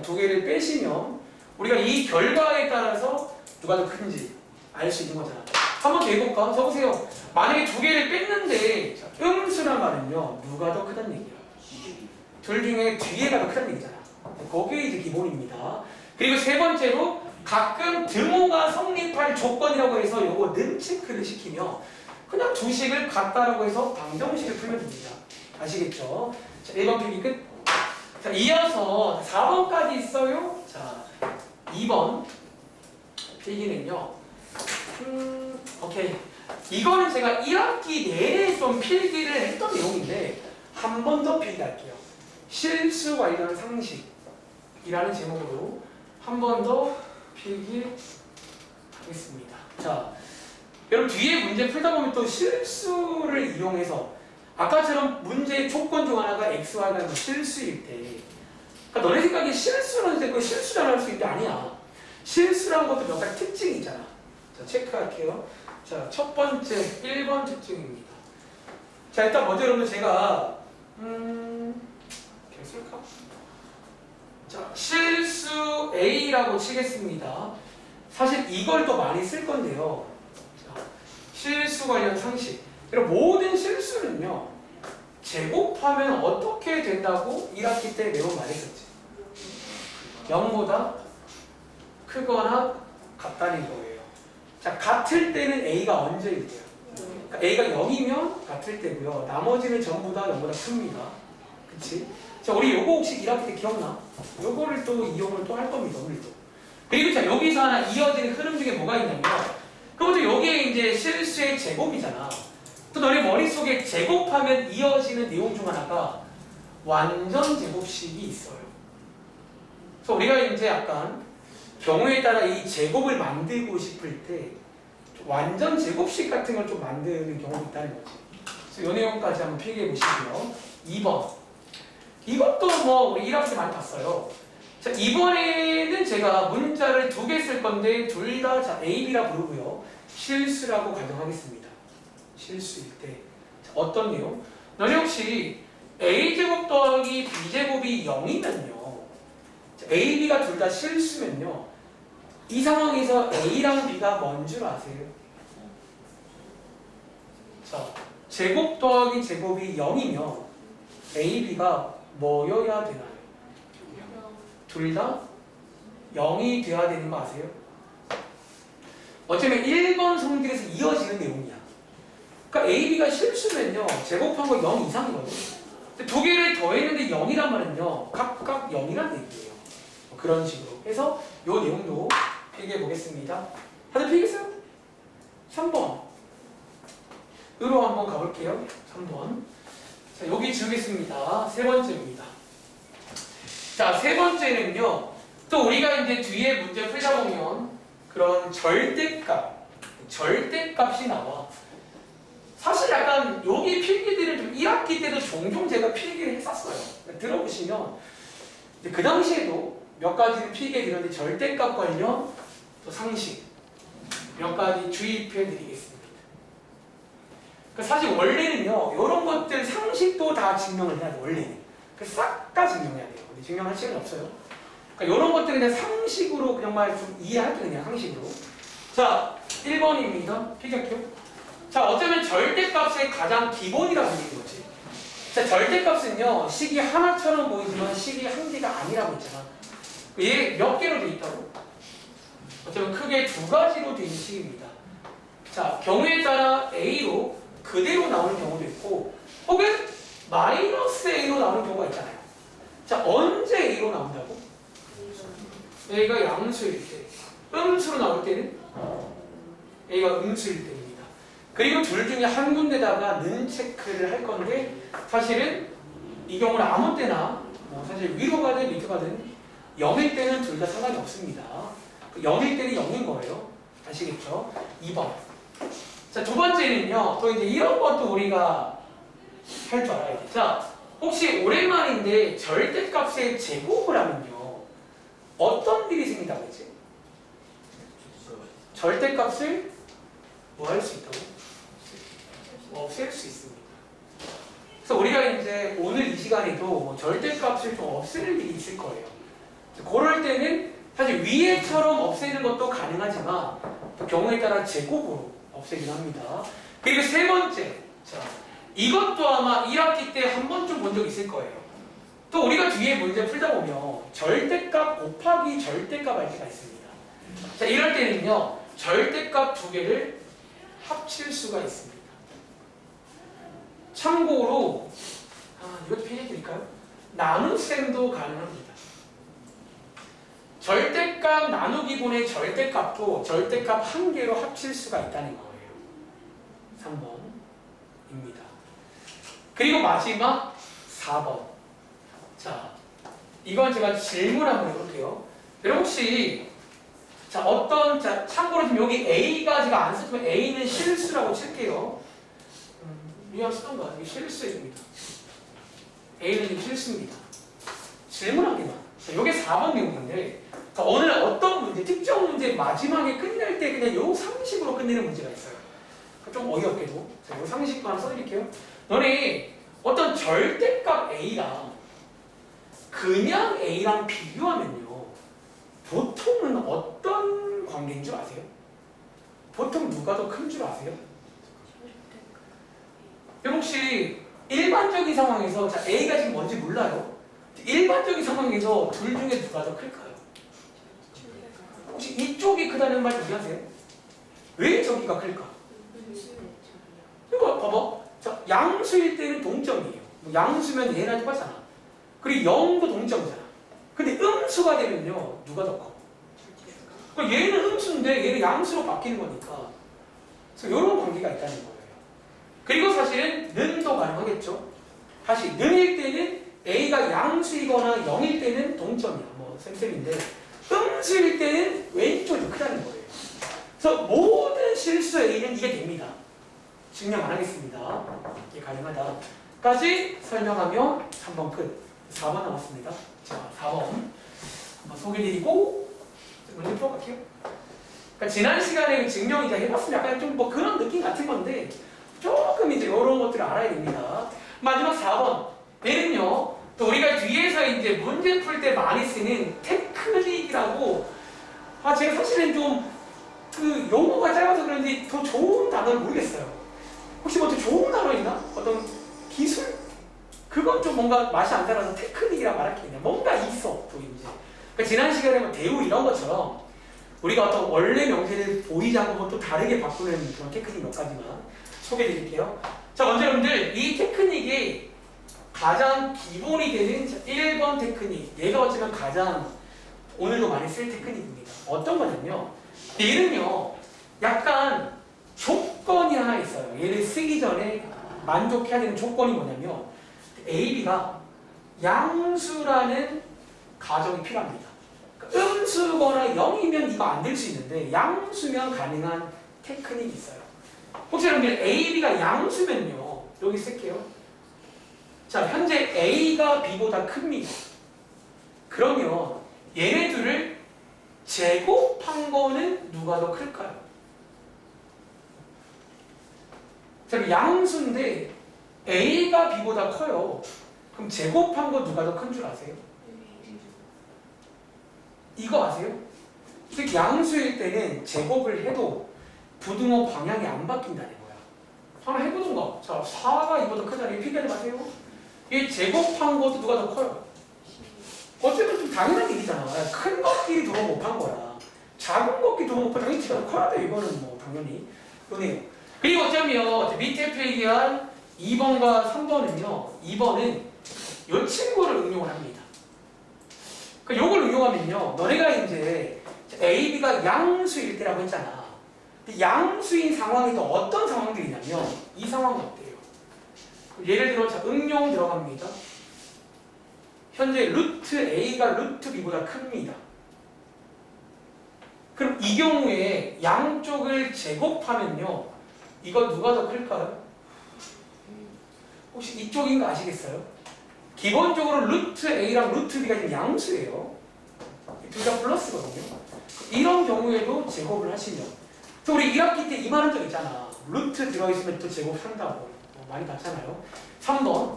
두 개를 빼시면 우리가 이 결과에 따라서 누가 더 큰지 알 수 있는 거잖아. 한번 더 해볼까? 적으세요. 만약에 두 개를 뺐는데 음수란 말은요 누가 더 크다는 얘기야? 둘 중에 뒤에가 더 크다는 얘기잖아. 그게 이제 기본입니다. 그리고 세 번째로 가끔 등호가 성립할 조건이라고 해서 요거는 체크를 시키며 그냥 두 식을 같다라고 해서 방정식을 풀면 됩니다. 아시겠죠? 자, 1번 필기 끝. 자, 이어서 4번까지 있어요. 자, 2번 필기는요. 오케이. 이거는 제가 1학기 내내 좀 필기를 했던 내용인데 한 번 더 필기할게요. 실수 관련 상식이라는 제목으로 한 번 더 필기하겠습니다. 자, 여러분 뒤에 문제 풀다 보면 또 실수를 이용해서 아까처럼 문제의 조건 중 하나가 x, y가 뭐 실수일 때 그러니까 너네 생각에 실수는 이제 그 실수라고 할 수 있는 게 아니야. 실수라는 것도 몇 가지 특징이 있잖아. 자, 체크할게요. 자, 첫 번째 1번 특징입니다. 자, 일단 먼저 여러분 제가 이렇게 쓸까? 자, 실수 A라고 치겠습니다. 사실 이걸 더 많이 쓸 건데요. 자, 실수 관련 상식. 그럼 모든 실수는요. 제곱하면 어떻게 된다고 1학기 때 매우 많이 썼지. 0보다 크거나 같다는 거예요. 자, 같을 때는 A가 언제일 때요? 그러니까 A가 0이면 같을 때고요. 나머지는 전부 다 0보다 큽니다. 그치? 자, 우리 요거 혹시 1학기 때 기억나? 요거를 또 이용을 또 할 겁니다. 오늘도. 그리고 자, 여기서 하나 이어지는 흐름 중에 뭐가 있냐면 그것도 여기에 이제 실수의 제곱이잖아. 또 너네 머릿속에 제곱하면 이어지는 내용 중 하나가 완전 제곱식이 있어요. 그래서 우리가 이제 약간 경우에 따라 이 제곱을 만들고 싶을 때 완전 제곱식 같은 걸 좀 만드는 경우가 있다는 거지. 그래서 이 내용까지 한번 필기해 보시고요. 2번. 이것도 뭐 우리 1학기 때 많이 봤어요. 자, 이번에는 제가 문자를 두 개 쓸 건데 둘 다 A, B라 부르고요. 실수라고 가정하겠습니다. 실수일 때. 자, 어떤 내용? 너네 혹시 A제곱 더하기 B제곱이 0이면요. A, B가 둘 다 실수면요. 이 상황에서 A랑 B가 뭔 줄 아세요? 자, 제곱 더하기 제곱이 0이면 A, B가 뭐여야 되나요? 둘 다 0이 돼야 되는 거 아세요? 어쩌면 1번 성질에서 이어지는 내용이야. 그러니까 A, B가 실수면요. 제곱한 거 0 이상이거든요. 근데 두 개를 더했는데 0이란 말은요. 각각 0이란 얘기예요. 그런 식으로 해서 이 내용도 필기해 보겠습니다. 다들 필기했어요? 3번 으로 한번 가볼게요. 3번. 자, 여기 지우겠습니다. 세 번째입니다. 자, 세 번째는요. 또 우리가 이제 뒤에 문제 풀다 보면 그런 절대값이 나와. 사실 약간 여기 필기들을 좀 1학기 때도 종종 제가 필기를 했었어요. 들어보시면 그 당시에도 몇 가지를 필기해 드렸는데 절대값 관련 또 상식 몇 가지 주입해 드리겠습니다. 그러니까 사실 원래는요, 이런 것들 상식도 다 증명을 해야 돼, 원래는. 싹 다 증명해야 돼요. 근데 증명할 시간이 없어요. 그러니까 이런 것들 그냥 상식으로 그냥 말 좀 이해할 때 그냥 상식으로. 자, 1번입니다. 필기할게요. 자, 어쩌면 절대값의 가장 기본이라고 하는 거지. 자, 절대값은요, 식이 하나처럼 보이지만 식이 한 개가 아니라고 했잖아. 얘 몇 개로 돼 있다고? 어쩌면 크게 두 가지로 돼 있는 식입니다. 자, 경우에 따라 A로 그대로 나오는 경우도 있고, 혹은 마이너스 A로 나오는 경우가 있잖아요. 자, 언제 A로 나온다고? A가 양수일 때. 음수로 나올 때는 A가 음수일 때입니다. 그리고 둘 중에 한 군데다가 는 체크를 할 건데, 사실은 이 경우는 아무 때나 사실 위로 가든 밑으로 가든 0일 때는 둘 다 상관이 없습니다. 0일 때는 0인 거예요. 아시겠죠? 2번. 자, 두 번째는요. 또 이제 이런 것도 우리가 할 줄 알아야 돼. 자, 혹시 오랜만인데 절대값의 제곱을 하면요. 어떤 일이 생긴다고 했지? 절대값을 뭐 할 수 있다고? 없앨 수 있습니다. 그래서 우리가 이제 오늘 이 시간에도 절대값을 좀 없앨 일이 있을 거예요. 그럴 때는 사실 위에처럼 없애는 것도 가능하지만 또 경우에 따라 제곱으로 없애긴 합니다. 그리고 세 번째, 자, 이것도 아마 1학기 때 한 번쯤 본 적 있을 거예요. 또 우리가 뒤에 문제 풀다 보면 절대값 곱하기 절대값 할 때가 있습니다. 자, 이럴 때는요, 절대값 두 개를 합칠 수가 있습니다. 참고로, 이것도 표현해 드릴까요? 나눗셈도 가능합니다. 절대값 나누기분의 절대값도 절대값 한 개로 합칠 수가 있다는 거예요. 3번입니다. 그리고 마지막 4번. 자, 이건 제가 질문 한번 해볼게요. 여러분 혹시 자, 참고로 지금 여기 A가 제가 안 썼지만 A는 실수라고 칠게요. 그냥 쓰던 거 이게 실수입니다. A는 지금 실수입니다. 질문 한 개만. 자, 이게 4번 내용인데, 자, 오늘 어떤 문제, 특정 문제 마지막에 끝낼 때 그냥 요 상식으로 끝내는 문제가 있어요. 좀 어이없게도. 자, 요 상식도 하나 써드릴게요. 너네 어떤 절대값 A랑 그냥 A랑 비교하면요. 보통은 어떤 관계인 줄 아세요? 보통 누가 더 큰 줄 아세요? 여러분 혹시 일반적인 상황에서 자, A가 지금 뭔지 몰라요? 일반적인 상황에서 둘 중에 누가 더 클까요? 혹시 이쪽이 크다는 말 이해하세요? 왜 저기가 클까? 이거 봐봐. 자, 양수일 때는 동점이에요. 양수면 얘랑 똑같잖아. 그리고 0도 동점이잖아. 근데 음수가 되면요, 누가 더 커? 그럼 얘는 음수인데 얘는 양수로 바뀌는 거니까. 그래서 이런 관계가 있다는 거예요. 그리고 사실은 는도 가능하겠죠. 다시 는일 때는 A가 양수이거나 0일 때는 동점이야. 뭐 쌤쌤인데 음수일 때는 왼쪽이 더 크다는 거예요. 그래서 모든 실수 A는 이게 됩니다. 증명 안 하겠습니다. 이게 가능하다까지 설명하며 3번 끝. 4번 남았습니다. 자, 4번 한번 소개드리고 문제 풀어갈게요. 그러니까 지난 시간에 증명 이제 해봤으면 약간 좀 뭐 그런 느낌 같은 건데 조금 이제 이런 것들을 알아야 됩니다. 마지막 4번. 얘는요, 또 우리가 뒤에서 이제 문제 풀 때 많이 쓰는 테크닉이라고, 제가 사실은 좀 그 용어가 짧아서 그런지 더 좋은 단어를 모르겠어요. 혹시 뭐 더 좋은 단어 있나? 어떤 기술? 그건 좀 뭔가 맛이 안 살아서 테크닉이라 말할 게 있냐. 뭔가 있어, 또 이제. 그러니까 지난 시간에 뭐 대우 이런 것처럼 우리가 어떤 원래 명제를 보이지 않고 또 다르게 바꾸는 그런 테크닉 몇 가지만 소개해 드릴게요. 자, 먼저 여러분들 이 테크닉이 가장 기본이 되는 1번 테크닉. 얘가 어쩌면 가장 오늘도 많이 쓸 테크닉입니다. 어떤 거냐면요. 얘는요, 약간 조건이 하나 있어요. 얘를 쓰기 전에 만족해야 되는 조건이 뭐냐면 A, B가 양수라는 가정이 필요합니다. 음수거나 0이면 이거 안 될 수 있는데 양수면 가능한 테크닉이 있어요. 혹시 여러분들 A, B가 양수면요, 여기 쓸게요. 자, 현재 A가 B보다 큽니다. 그러면 얘네 둘을 제곱한 거는 누가 더 클까요? 자, 양수인데 A가 B보다 커요. 그럼 제곱한 거 누가 더 큰 줄 아세요? 이거 아세요? 즉 양수일 때는 제곱을 해도 부등호 방향이 안 바뀐다는 거야. 한번 해보던가. 자, 4가 이보다 크다니 피기하지 마세요. 이 제곱한 것도 누가 더 커요? 어쨌든 좀 당연한 얘기잖아. 큰 것끼리 더 못한 거야. 작은 것끼리 더 못한 당연히 제가 커야 돼. 이거는 뭐 당연히 그러네요. 그리고 어쩌면 밑에 표기한 2번과 3번은요. 2번은 이 친구를 응용을 합니다. 그러니까 이걸 응용하면요. 너네가 이제 A, B가 양수일 때라고 했잖아. 양수인 상황이 또 어떤 상황들이냐면 이 상황은 어때요? 예를 들어 자 응용 들어갑니다. 현재 루트 A가 루트 B보다 큽니다. 그럼 이 경우에 양쪽을 제곱하면요. 이거 누가 더 클까요? 혹시 이쪽인 거 아시겠어요? 기본적으로 루트 A랑 루트 B가 지금 양수예요. 둘 다 플러스거든요. 이런 경우에도 제곱을 하시면 또 우리 1학기 때 이 말 한 적 있잖아. 루트 들어있으면 또 제곱한다고 많이 봤잖아요. 3번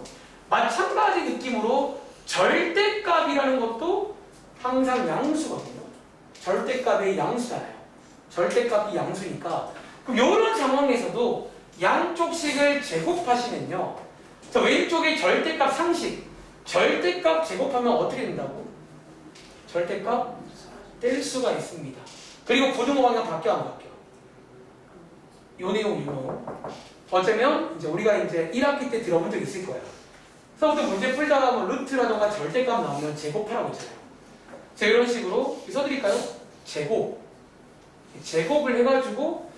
마찬가지 느낌으로 절대값이라는 것도 항상 양수거든요. 절대값의 양수잖아요. 절대값이 양수니까 그럼 이런 상황에서도 양쪽식을 제곱하시면요. 자, 왼쪽에 절대값 상식 절대값 제곱하면 어떻게 된다고? 절대값 뗄 수가 있습니다. 그리고 고등어 방향 바뀌어 안 바뀌어? 요 내용 어쩌면 이제 우리가 이제 1학기 때 들어본 적 있을 거야. 서부터 문제 풀다가 뭐 루트라던가 절대값 나오면 제곱하라고 했잖아요. 자, 이런 식으로 써드릴까요? 제곱을 해가지고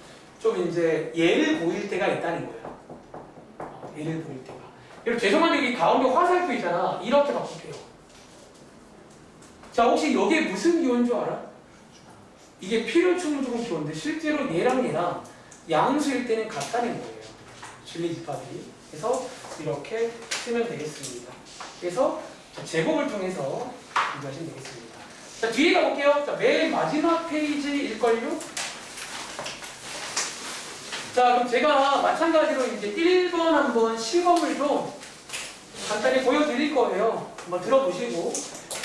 좀 이제 예를 보일 때가 있다는 거예요. 예를 보일 때가. 여러분 죄송한데 여기 가운데 화살표 있잖아. 이렇게 바꿀게요. 자, 혹시 여기에 무슨 기호인 줄 알아? 이게 필요충분조금 기호인데 실제로 얘랑 양수일 때는 같다는 거예요. 진리집합이. 그래서 이렇게 쓰면 되겠습니다. 그래서 제곱을 통해서 공부하시면 되겠습니다. 자, 뒤에 가볼게요. 자, 맨 마지막 페이지일걸요? 자, 그럼 제가 마찬가지로 이제 1번 한번 시험을 좀 간단히 보여드릴 거예요. 한번 들어보시고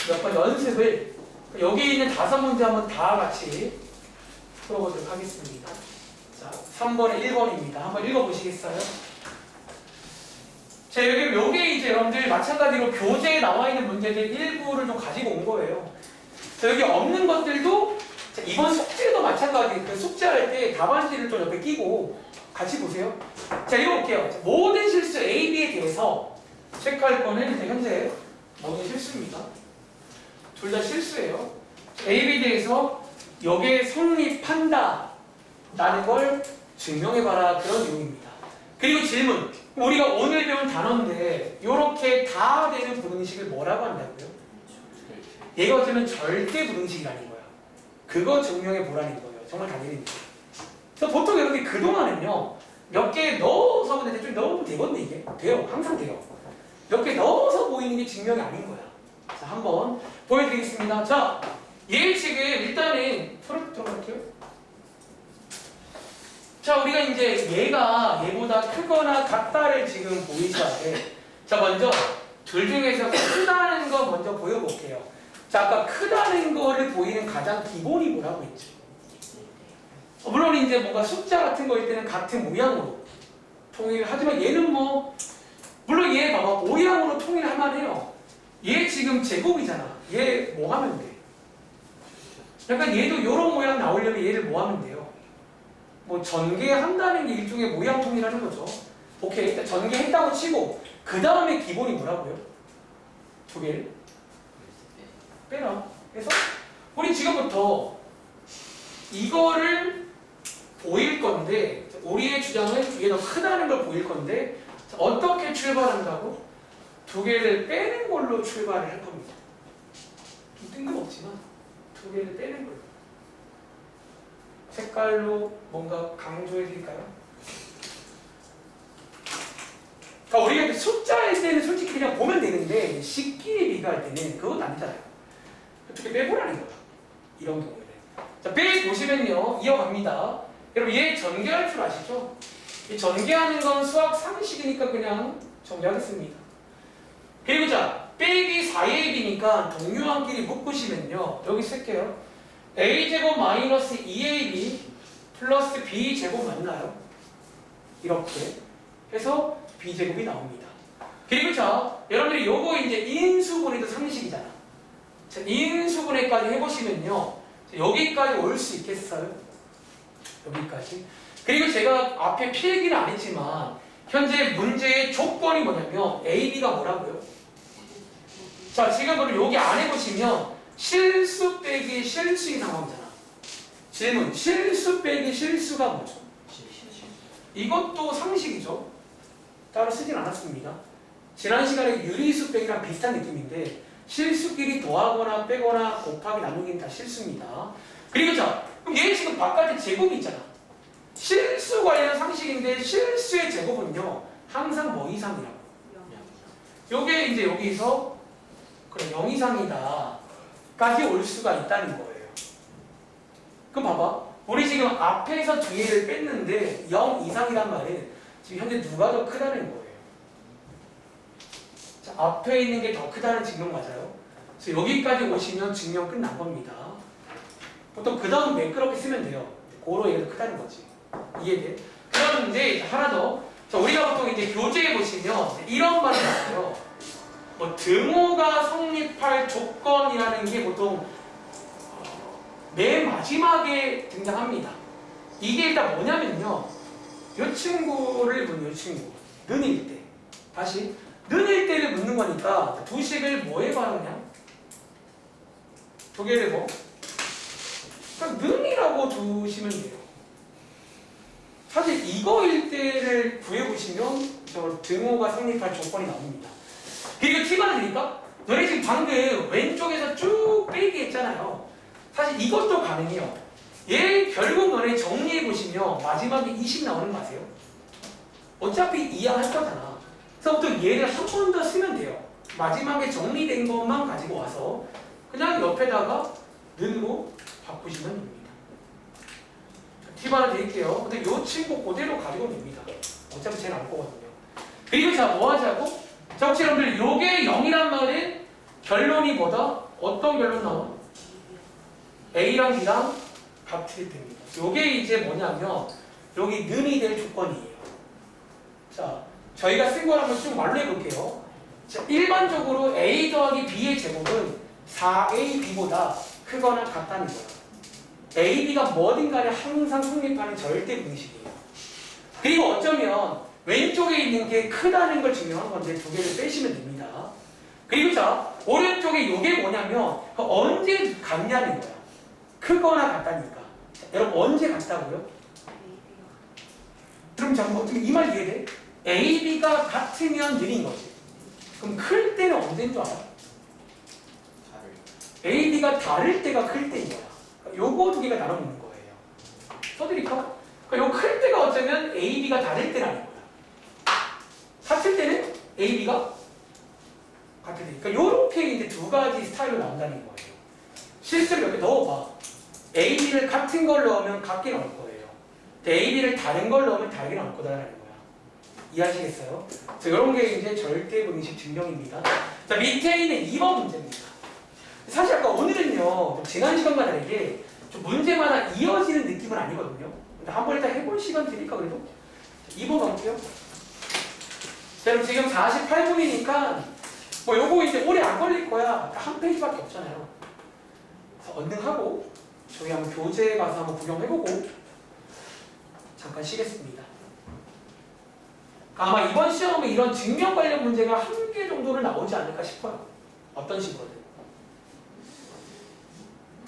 몇 번 연습을 여기 있는 5문제 한번 다 같이 풀어보도록 하겠습니다. 자, 3번에 1번입니다. 한번 읽어보시겠어요? 자, 여기 이제 여러분들 마찬가지로 교재에 나와 있는 문제들 일부를 좀 가지고 온 거예요. 자, 여기 없는 것들도 자, 이번 숙제도 마찬가지. 그 숙제할 때 답안지를 좀 옆에 끼고 같이 보세요. 자, 읽어볼게요. 자, 모든 실수 A, B에 대해서 체크할 거는 이제 현재 모든 실수입니다. 둘 다 실수예요. A, B에 대해서 여기에 성립한다 라는 걸 증명해봐라 그런 내용입니다. 그리고 질문. 우리가 오늘 배운 단어인데 이렇게 다 되는 부등식을 뭐라고 한다고요? 얘가 어쩌면 절대 부등식이라는 거야. 그거 증명해보라는 거예요. 정말 당연합니다. 그래서 보통 여러분이 그동안은요 몇 개 넣어서 근데 대충 넣으면 되거든요. 이게 돼요. 항상 돼요. 몇 개 넣어서 보이는 게 증명이 아닌 거야. 자, 한번 보여드리겠습니다. 자, 얘 지금 일단은 풀어 들어갈게요. 자, 우리가 이제 얘가 얘보다 크거나 같다를 지금 보이시는데, 자, 먼저 둘 중에서 크다는 거 먼저 보여볼게요. 자, 아까 크다는 거를 보이는 가장 기본이 뭐라고 했죠? 물론 이제 뭔가 숫자 같은 거일 때는 같은 모양으로 통일을 하지만 얘는 뭐 물론 얘 봐봐 모양으로 통일할 만해요. 얘 지금 제곱이잖아. 얘 뭐 하면 돼? 약간 얘도 이런 모양 나오려면 얘를 뭐 하면 돼요? 뭐 전개한다는 게 일종의 모양 통일하는 거죠. 오케이, 일단 전개했다고 치고 그 다음에 기본이 뭐라고요? 두 개를 빼라. 그래서 우리 지금부터 이거를 보일 건데 우리의 주장은 이게 더 크다는 걸 보일 건데 어떻게 출발한다고? 두 개를 빼는 걸로 출발을 할 겁니다. 좀 뜬금없지만 두 개를 빼는 걸로. 색깔로 뭔가 강조해 드릴까요? 그러니까 우리가 숫자일 때는 솔직히 그냥 보면 되는데 식기에 비교할 때는 그건 안 되잖아요. 어떻게 빼보라는 거야. 이런 경우에는. 자, 빼 보시면요. 이어갑니다. 여러분 얘 전개할 줄 아시죠? 이 전개하는 건 수학 상식이니까 그냥 정리하겠습니다. 그리고 자, 빼기 4ab니까 동료한끼리 묶으시면요. 여기 쓸게요. a제곱 마이너스 2ab 플러스 b제곱 맞나요? 이렇게 해서 b제곱이 나옵니다. 그리고 자, 여러분들이 요거 이제 인수분해도 상식이잖아. 자, 인수분해까지 해보시면요. 자, 여기까지 올 수 있겠어요? 여기까지. 그리고 제가 앞에 필기는 안 했지만 현재 문제의 조건이 뭐냐면 A, B가 뭐라고요? 자, 지금 그럼 여기 안에 보시면 실수 빼기 실수인 상황이잖아. 질문, 실수 빼기 실수가 뭐죠? 이것도 상식이죠. 따로 쓰진 않았습니다. 지난 시간에 유리수 빼기랑 비슷한 느낌인데 실수끼리 더하거나 빼거나 곱하기 나누기는 다 실수입니다. 그리고 자, 그럼 얘 지금 바깥에 제곱이 있잖아. 실수 관련 상식인데 실수의 제곱은요 항상 뭐 이상이라고? 요게 이제 여기서 그래 0 이상이다 까지 올 수가 있다는 거예요. 그럼 봐봐, 우리 지금 앞에서 두 개를 뺐는데 0 이상이란 말은 지금 현재 누가 더 크다는 거예요. 자, 앞에 있는 게 더 크다는 증명 맞아요? 그래서 여기까지 오시면 증명 끝난 겁니다. 보통 그 다음 매끄럽게 쓰면 돼요. 고로 얘가 더 크다는 거지. 이해돼? 그럼 이제 하나 더. 자, 우리가 보통 이제 교재에 보시면 이런 말이 나와요. 뭐 등호가 성립할 조건이라는 게 보통 맨 마지막에 등장합니다. 이게 일단 뭐냐면요. 이 친구를 묻는 이 친구. 는일 때. 다시. 는일 때를 묻는 거니까 두 식을 뭐에 관하냐? 두 개를 뭐? 그냥 는이라고 두시면 돼요. 사실 이거일 때를 구해보시면 저 등호가 성립할 조건이 나옵니다. 그리고 팁 하나 드릴까? 너네 지금 방금 왼쪽에서 쭉 빼기 했잖아요. 사실 이것도 가능해요. 얘 결국 너네 정리해보시면 마지막에 20 나오는 거 아세요? 어차피 이해할 거잖아. 그래서 보통 얘를 한 번 더 쓰면 돼요. 마지막에 정리된 것만 가지고 와서 그냥 옆에다가 는으로 바꾸시면 됩니다. 팁 하나 드릴게요. 근데 이 친구 그대로 가지고 됩니다. 어차피 쟤는 안 거거든요. 그리고 자, 뭐 하자고? 자, 혹시 여러분들 요게 0이란 말은 결론이 뭐다? 어떤 결론 나와? A랑 B랑 같을 때입니다. 요게 이제 뭐냐면 여기 는이 될 조건이에요. 자, 저희가 쓴 걸 한번 쭉 말로 해볼게요. 자, 일반적으로 A 더하기 B의 제곱은 4AB보다 크거나 같다는 거예요. A, B가 뭐든 간에 항상 성립하는 절대 공식이에요. 그리고 어쩌면 왼쪽에 있는 게 크다는 걸 증명한 건데 두 개를 빼시면 됩니다. 그리고 자, 오른쪽에 이게 뭐냐면 언제 같냐는 거야. 크거나 같다니까. 자, 여러분 언제 같다고요? 그럼 자, 어떻게 이 말 이해돼? A, B가 같으면 느린 거지. 그럼 클 때는 언제인 줄 알아? A, B가 다를 때가 클 때인 거야. 요거 두 개가 나눠먹는 거예요. 써드릴까? 그러니까 요 클 때가 어쩌면 A, B가 다를 때라는 거야. 같을 때는 A, B가 같을 때. 그러니까 요렇게 이제 두 가지 스타일로 나온다는 거예요. 실제로 이렇게 넣어봐. A, B를 같은 걸 넣으면 같게 나올 거예요. A, B를 다른 걸 넣으면 다르게 나올 거다라는 거야. 이해하시겠어요? 자, 이런 게 이제 절대 분식 증명입니다. 자, 밑에 있는 2번 문제입니다. 사실 아까 오늘은요, 지난 시간과 다르게 좀 문제마다 이어지는 느낌은 아니거든요. 근데 한번 일단 해볼 시간 드릴까 그래도? 2번 가볼게요. 자, 그럼 지금 48분이니까 뭐 요거 이제 오래 안 걸릴 거야. 한 페이지밖에 없잖아요. 그래서 얼른 하고 저희 한번 교재에 가서 한번 구경해보고 잠깐 쉬겠습니다. 아마 이번 시험에 이런 증명 관련 문제가 한 개 정도는 나오지 않을까 싶어요. 어떤 식으로든.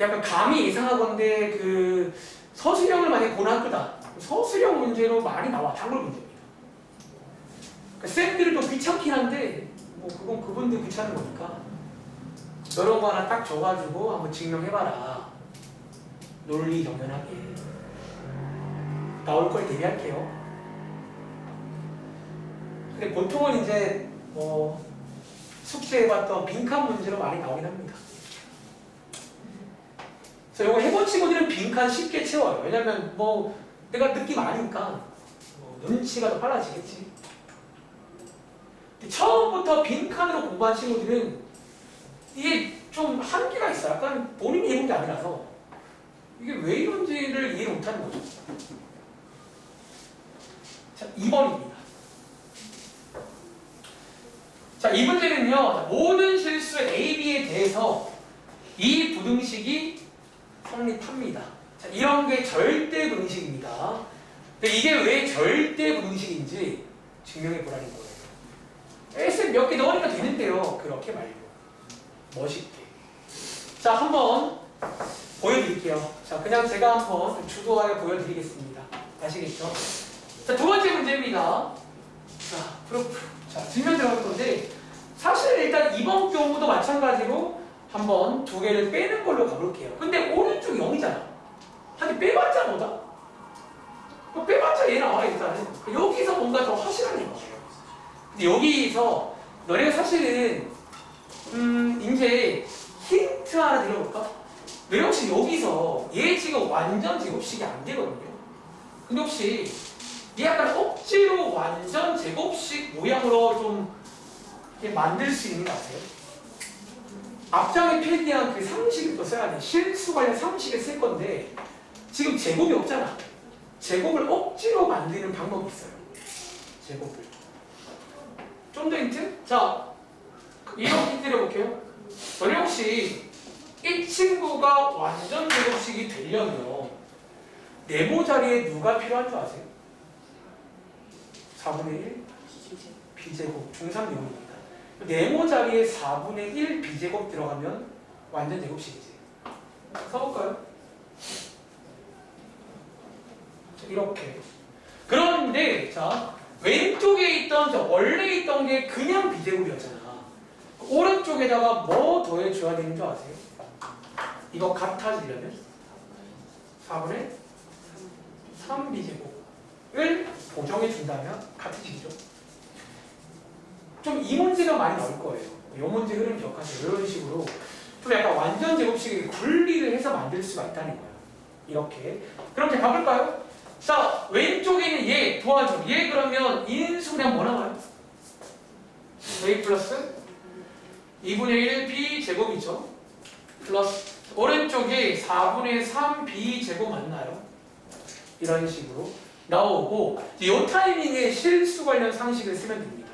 약간 감이 예상하건데 그 서술형을 만약에 고등학교다. 서술형 문제로 많이 나와. 단골 문제입니다. 그러니까 쌤들도 귀찮긴 한데 뭐 그건 그분들 귀찮은 거니까 이런 거 하나 딱 줘가지고 한번 증명해봐라. 논리 정연하게 나올 걸 대비할게요. 근데 보통은 이제 뭐 숙제해봤던 빈칸 문제로 많이 나오긴 합니다. 그래서 이거 해본 친구들은 빈칸 쉽게 채워요. 왜냐면 뭐 내가 느낌 아니까 뭐 눈치가 더 빨라지겠지. 근데 처음부터 빈칸으로 공부한 친구들은 이게 좀 한계가 있어. 약간 본인이 해본 게 아니라서 이게 왜 이런지를 이해를 못하는 거죠. 자, 2번입니다. 자, 이 문제는요. 모든 실수 A, B에 대해서 이 부등식이 성립합니다. 자, 이런 게 절대 부등식입니다. 근데 이게 왜 절대 부등식인지 증명해 보라는 거예요. S 몇 개 넣으니까 되는데요. 그렇게 말고 멋있게. 자, 한번 보여드릴게요. 자, 그냥 제가 한번 주도하여 보여드리겠습니다. 아시겠죠? 자, 두 번째 문제입니다. 자, 프로프. 자, 질문 들어갈 건데 사실 일단 이번 경우도 마찬가지로 한번 두 개를 빼는 걸로 가볼게요. 근데 오른쪽 0이잖아. 하긴 빼봤자 뭐다? 빼봤자 얘 나와 일단. 여기서 뭔가 더 하시라는 거예요. 근데 여기서 너네가 사실은 이제 힌트 하나 드려볼까? 왜 혹시 여기서 얘 지금 완전 제곱식이 안 되거든요. 근데 혹시 얘 약간 억지로 완전 제곱식 모양으로 좀 이렇게 만들 수 있는 거 아세요? 앞장에 필기한 그 상식을 또 써야 돼. 실수 관련 상식을 쓸 건데 지금 제곱이 없잖아. 제곱을 억지로 만드는 방법이 있어요. 제곱을. 좀 더 힌트? 자, 이런 힌트 드려볼게요. 너네 혹시 이 친구가 완전 제곱식이 되려면 네모 자리에 누가 필요한 줄 아세요? 4분의 1 B제곱 중3용입니다. 네모 자리에 4분의 1 B제곱 들어가면 완전 제곱식이지. 써볼까요? 자, 이렇게. 그런데 자 왼쪽에 있던 원래 있던 게 그냥 B제곱이었잖아. 오른쪽에다가 뭐 더해줘야 되는 줄 아세요? 이거 같아지려면 4분의 3B제곱을 보정해 준다면 같아지죠. 좀 이 문제가 많이 나올 거예요. 이 문제 흐름 기억하세요. 이런 식으로 좀 약간 완전 제곱식을 분리를 해서 만들 수가 있다는 거예요. 이렇게. 그럼 이제 가볼까요? 자, 왼쪽에 있는 얘 도와줘. 얘 그러면 인수분해하면 뭐 나와요? A 플러스 2분의 1 B 제곱이죠. 플러스 오른쪽에 4분의 3 B 제곱 맞나요? 이런 식으로 나오고 이 타이밍에 실수 관련 상식을 쓰면 됩니다.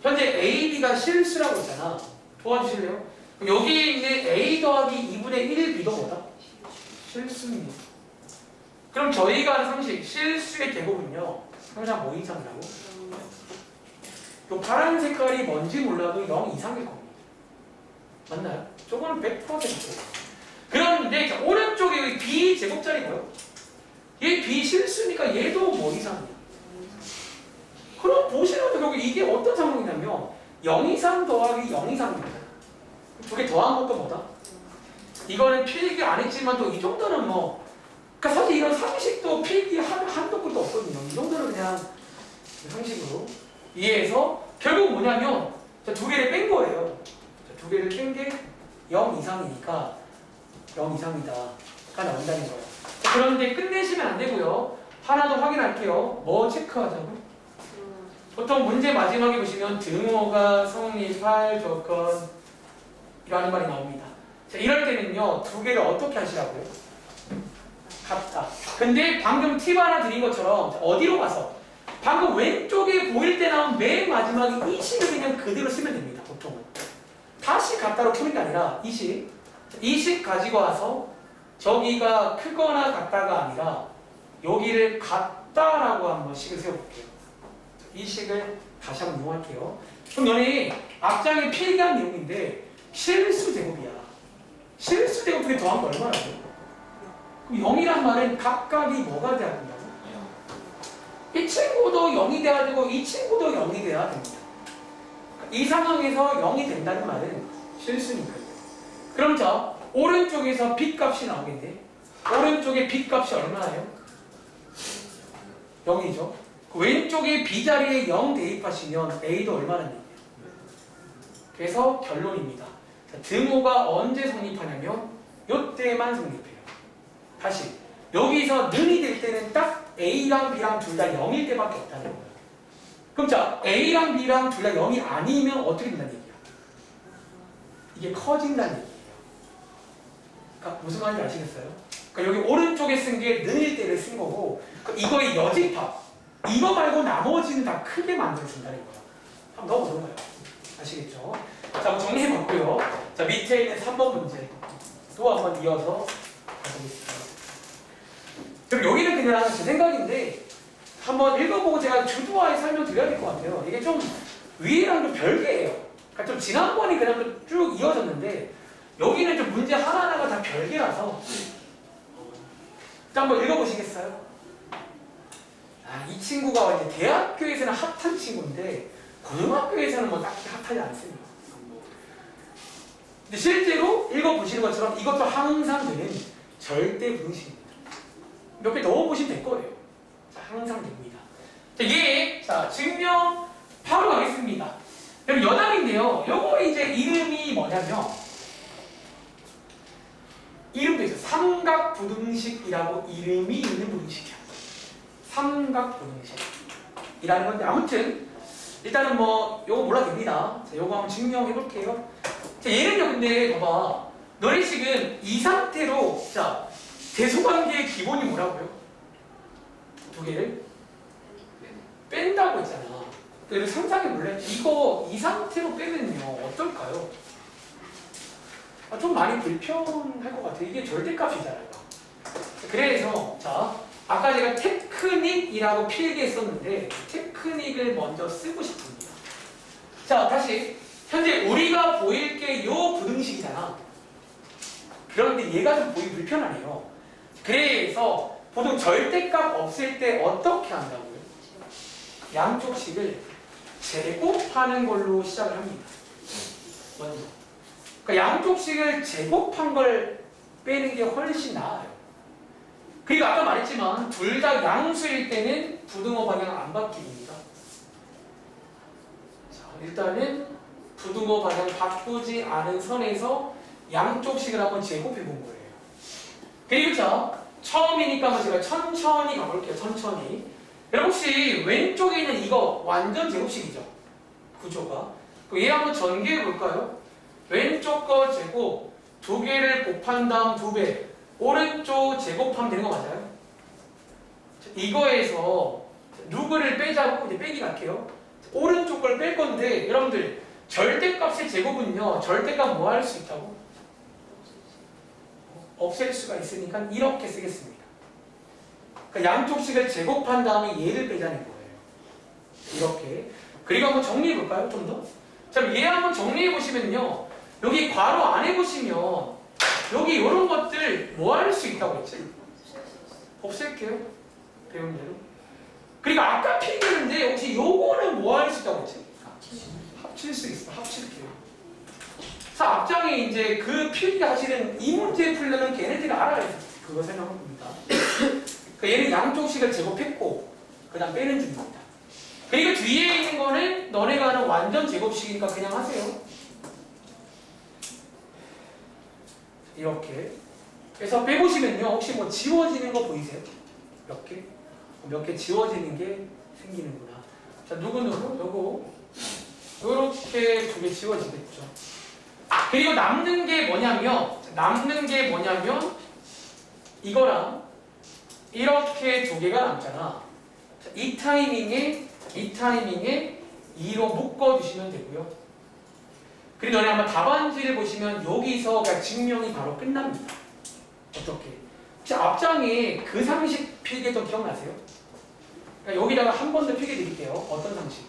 현재 A, B가 실수라고 있잖아. 도와주실래요? 그럼 여기에 있는 A 더하기 2분의 1 B가 뭐다? 실수입니다. 그럼 저희가 하는 상식 실수의 제곱은요 항상 뭐 이상이라고? 요 파란 색깔이 뭔지 몰라도 0 이상일 겁니다. 맞나요? 저거는 100%. 그런데 자, 오른쪽에 B 제곱자리 뭐요? 얘 B 실수니까 얘도 뭐 이상이야. 그럼 보시면 결국 이게 어떤 상황이냐면 0 이상 더하기 0 이상입니다. 두 개 더한 것도 뭐다? 이거는 필기 안 했지만 또 이 정도는 뭐 그러니까 사실 이런 상식도 필기 한도 끝도 없거든요. 이 정도는 그냥 상식으로 이해해서 결국 뭐냐면 두 개를 뺀 거예요. 두 개를 뺀 게 0 이상이니까 0 이상이다가 나온다는 거예요. 자, 그런데 끝내시면 안 되고요. 하나 더 확인할게요. 뭐 체크하자고? 보통 문제 마지막에 보시면 등호가 성립할 조건 이라는 말이 나옵니다. 자, 이럴 때는요. 두 개를 어떻게 하시라고요? 같다. 근데 방금 팁 하나 드린 것처럼 어디로 가서 방금 왼쪽에 보일 때 나온 맨 마지막에 이 식을 그냥 그대로 쓰면 됩니다. 보통은. 다시 같다로 푸는 게 아니라 이 식 가지고 와서 저기가 크거나 같다가 아니라 여기를 같다라고 한번 식을 세워볼게요. 이 식을 다시 한번 이용할게요. 그럼 너네 앞장에 필기한 내용인데 실수 제곱이야. 실수 제곱 두 개 더한 거 얼마나 돼? 그럼 0이란 말은 각각이 뭐가 돼야 된다고? 이 친구도 0이 돼야 되고 이 친구도 0이 돼야 됩니다. 이 상황에서 0이 된다는 말은 실수니까요. 그럼 자 오른쪽에서 B값이 나오겠네. 오른쪽에 B값이 얼마나요? 0이죠. 왼쪽에 B자리에 0 대입하시면 A도 얼마나 되냐. 그래서 결론입니다. 자, 등호가 언제 성립하냐면 이때만 성립해요. 다시 여기서 능이 될 때는 딱 A랑 B랑 둘 다 0일 때밖에 없다는 거예요. 그럼 자 A랑 B랑 둘 다 0이 아니면 어떻게 된다는 얘기야? 이게 커진다는 얘기예요. 그러니까 무슨 말인지 아시겠어요? 그러니까 여기 오른쪽에 쓴 게 능일 때를 쓴 거고 이거의 여집합 이거 말고 나머지는 다 크게 만들어준다는 거야. 한번 넣어보는 거예요. 아시겠죠? 자, 한번 정리해봤고요. 자, 밑에 있는 3번 문제 또 한번 이어서 가보겠습니다. 그럼 여기는 그냥 제 생각인데 한번 읽어보고 제가 주도하에 설명드려야 될 것 같아요. 이게 좀 위에랑 좀 별개예요. 그러니까 좀 지난번이 그냥 좀 쭉 이어졌는데 여기는 좀 문제 하나하나가 다 별개라서 일단 한번 읽어보시겠어요? 아, 이 친구가 이제 대학교에서는 핫한 친구인데 고등학교에서는 뭐 딱히 핫하지 않습니다. 근데 실제로 읽어보시는 것처럼 이것도 항상 되는 절대 부등식입니다. 몇 개 넣어보시면 될 거예요. 자, 항상 됩니다. 자, 얘, 자, 증명 바로 가겠습니다. 그럼 여담인데요. 요거 이제 이름이 뭐냐면, 이름도 있어요. 삼각부등식이라고 이름이 있는 부등식이야. 삼각부등식이라는 건데, 아무튼, 일단은 뭐, 요거 몰라도 됩니다. 자, 요거 한번 증명해 볼게요. 자, 얘는요, 근데, 봐봐. 너네 지금 이 상태로, 자, 대소관계의 기본이 뭐라고요? 두 개를 뺀다고 했잖아. 그래서 상상해 볼래? 이거 이 상태로 빼면요 어떨까요? 아, 좀 많이 불편할 것 같아. 이게 절대값이잖아요. 그래서 자 아까 제가 테크닉이라고 필기했었는데 테크닉을 먼저 쓰고 싶습니다. 자 다시 현재 우리가 보일 게 요 부등식이잖아. 그런데 얘가 좀 보기 불편하네요. 그래서 보통 절대값 없을 때 어떻게 한다고요? 양쪽 식을 제곱하는 걸로 시작을 합니다. 먼저. 그러니까 양쪽 식을 제곱한 걸 빼는 게 훨씬 나아요. 그리고 아까 말했지만 둘 다 양수일 때는 부등호 방향 안 바뀝니다. 자, 일단은 부등호 방향 바꾸지 않은 선에서 양쪽 식을 한번 제곱해 본 거예요. 그리고 자 처음이니까 한번 제가 천천히 가볼게요. 천천히. 여러분 혹시 왼쪽에 있는 이거 완전 제곱식이죠? 구조가. 그럼 얘 한번 전개해 볼까요? 왼쪽 거 제곱 두 개를 곱한 다음 2배 오른쪽 제곱하면 되는 거 맞아요? 이거에서 누구를 빼자고 이제 빼기 갈게요. 오른쪽 걸 뺄 건데 여러분들 절대값의 제곱은요 절대값 뭐 할 수 있다고? 없앨 수가 있으니까 이렇게 쓰겠습니다. 그러니까 양쪽식을 제곱한 다음에 얘를 빼자는 거예요. 이렇게. 그리고 한번 정리해 볼까요? 좀 더. 자, 얘 한번 정리해 보시면요. 여기 괄호 안에 보시면 여기 이런 것들 뭐 할 수 있다고 했지? 없앨게요. 배운 대로. 그리고 아까 필기했는데 혹시 요거는 뭐 할 수 있다고 했지? 합칠 수 있어. 합칠게요. 자, 앞장에 이제 그 필기 하시는 이 문제 풀려면 걔네들이 알아야 돼. 그거 생각한 겁니다. 그러니까 얘는 양쪽식을 제곱했고 그 다음 빼는 중입니다. 그리고 뒤에 있는 거는 너네가 하는 완전 제곱식이니까 그냥 하세요. 이렇게. 그래서 빼보시면요. 혹시 뭐 지워지는 거 보이세요? 몇 개? 몇 개 지워지는 게 생기는구나. 자, 누구누구? 요거. 요렇게 2개 지워지겠죠. 그리고 남는 게 뭐냐면 이거랑 이렇게 2개가 남잖아. 자, 이 타이밍에 2로 묶어주시면 되고요. 그리고 너네 한번 답안지를 보시면 여기서 증명이 바로 끝납니다. 어떻게? 혹시 앞장에 그 상식 필기했던 기억나세요? 그러니까 여기다가 한 번 더 필기 드릴게요. 어떤 상식?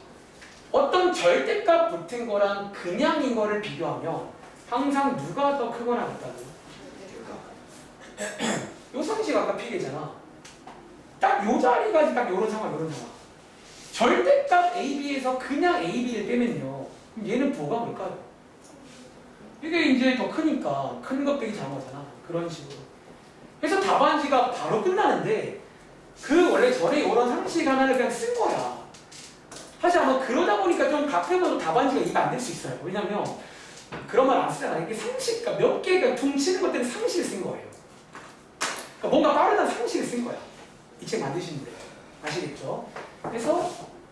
어떤 절대값 붙은 거랑 그냥인 거를 비교하면 항상 누가 더 크거나 같다고요? 요 상식 아까 필기했잖아. 딱 요 자리까지 딱 요런 상황. 절대값 AB에서 그냥 AB를 빼면요. 그럼 얘는 부호가 뭘까요? 이게 이제 더 크니까 큰 것 빼기 작은 거잖아. 그런 식으로. 그래서 답안지가 바로 끝나는데 그 원래 전에 이런 상식 하나를 그냥 쓴 거야. 사실 아마 그러다 보니까 좀 가끔은 답안지가 이해가 안 될 수 있어요. 왜냐면 그런 말 안 쓰잖아. 이게 상식, 그러니까 몇 개가 퉁치는 것 때문에 상식을 쓴 거예요. 그러니까 뭔가 빠르다는 상식을 쓴 거야. 이 책 만드시는데. 아시겠죠? 그래서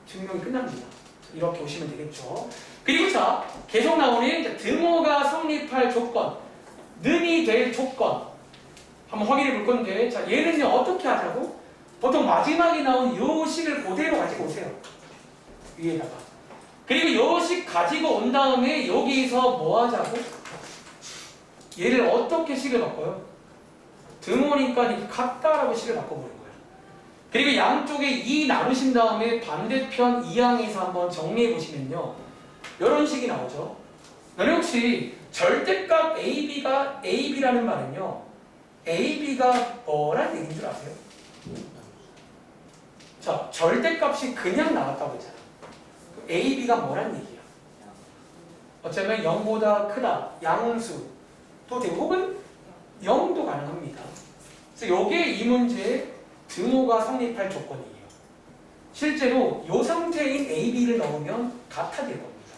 증명이 끝납니다. 이렇게 오시면 되겠죠. 그리고 자, 계속 나오는 등호가 성립할 조건, 능이 될 조건 한번 확인해 볼 건데, 자, 얘는요 어떻게 하자고? 보통 마지막에 나온 요 식을 그대로 가지고 오세요. 위에다가. 그리고 요식 가지고 온 다음에 여기서 뭐 하자고? 얘를 어떻게 식을 바꿔요? 등호니까 이렇게 같다라고 식을 바꿔보는 거예요. 그리고 양쪽에 2 나누신 다음에 반대편 2항에서 한번 정리해 보시면요. 이런 식이 나오죠. 너네 혹시 절대값 AB라는 말은요. AB가 뭐란 얘기인 줄 아세요? 자, 절대값이 그냥 나왔다고 했잖아. AB가 뭐란 얘기야? 어쩌면 0보다 크다, 양수도 되고 혹은 0도 가능합니다. 그래서 이게 이 문제의 등호가 성립할 조건이에요. 실제로 이 상태인 AB를 넣으면 같아질 겁니다.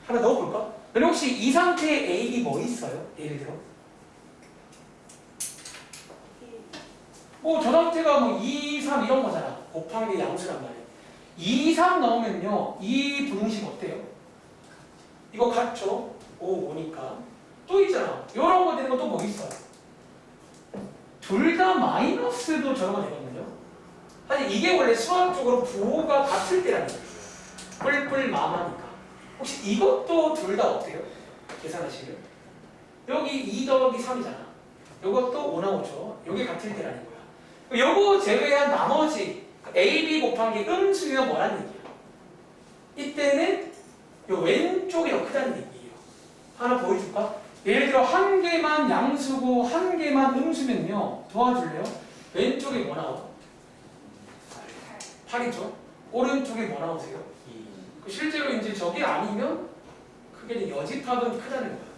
하나 넣어볼까? 그럼 혹시 이 상태에 AB 뭐 있어요? 예를 들어? 뭐 저 상태가 뭐 2, 3 이런 거잖아. 곱한 게 양수란 말이에요. 2, 3 넣으면요. 이 분식 어때요? 이거 같죠? 5, 5니까. 또 있잖아. 이런 거 되는 거 또 뭐 있어요? 둘 다 마이너스도 저런 거 되거든요. 사실 이게 원래 수학적으로 부호가 같을 때라는 거예요. 뿔뿔 마마니까. 혹시 이것도 둘 다 어때요? 계산하시면. 여기 2 더하기 3이잖아. 이것도 5 나오죠. 이게 같을 때라는 거야. 요거 제외한 나머지 AB 곱한 게 음수면 뭐라는 얘기야? 이때는 요 왼쪽이 더 크다는 얘기예요. 하나 보여줄까? 예를 들어 한 개만 양수고 한 개만 음수면요. 도와줄래요? 왼쪽에 뭐 나와? 8이죠. 오른쪽에 뭐 나오세요? 실제로 이제 저게 아니면 그게 여집합은 크다는 거야.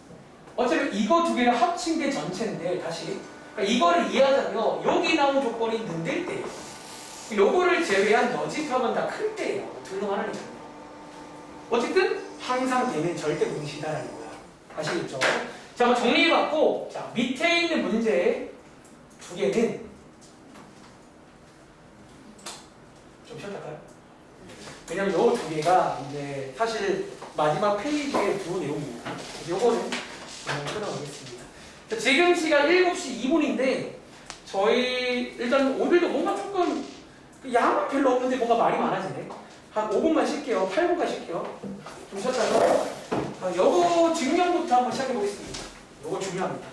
어차피 이거 두 개를 합친 게 전체인데 다시 그러니까 이거를 이해하자면 여기 나온 조건이 는될 때예요. 요거를 제외한 여집합은 다 클 때예요. 둘 중 하나니까요. 어쨌든 항상 얘는 절대 분식이다라는 거야. 아시겠죠? 자, 한번 정리해봤고 자 밑에 있는 문제 두 개는 좀 쉬었다 할까요? 왜냐면 요 두 개가 이제 사실 마지막 페이지의 두 내용입니다. 요거는 끊어보겠습니다. 자, 지금 시간 7시 2분인데 저희 일단 오늘도 뭔가 조금 양은 별로 없는데 뭔가 말이 많아지네. 한 5분만 쉴게요. 8분까지 쉴게요. 좀 쉬었다가 요거 증명부터 한번 시작해 보겠습니다. 요거 중요합니다.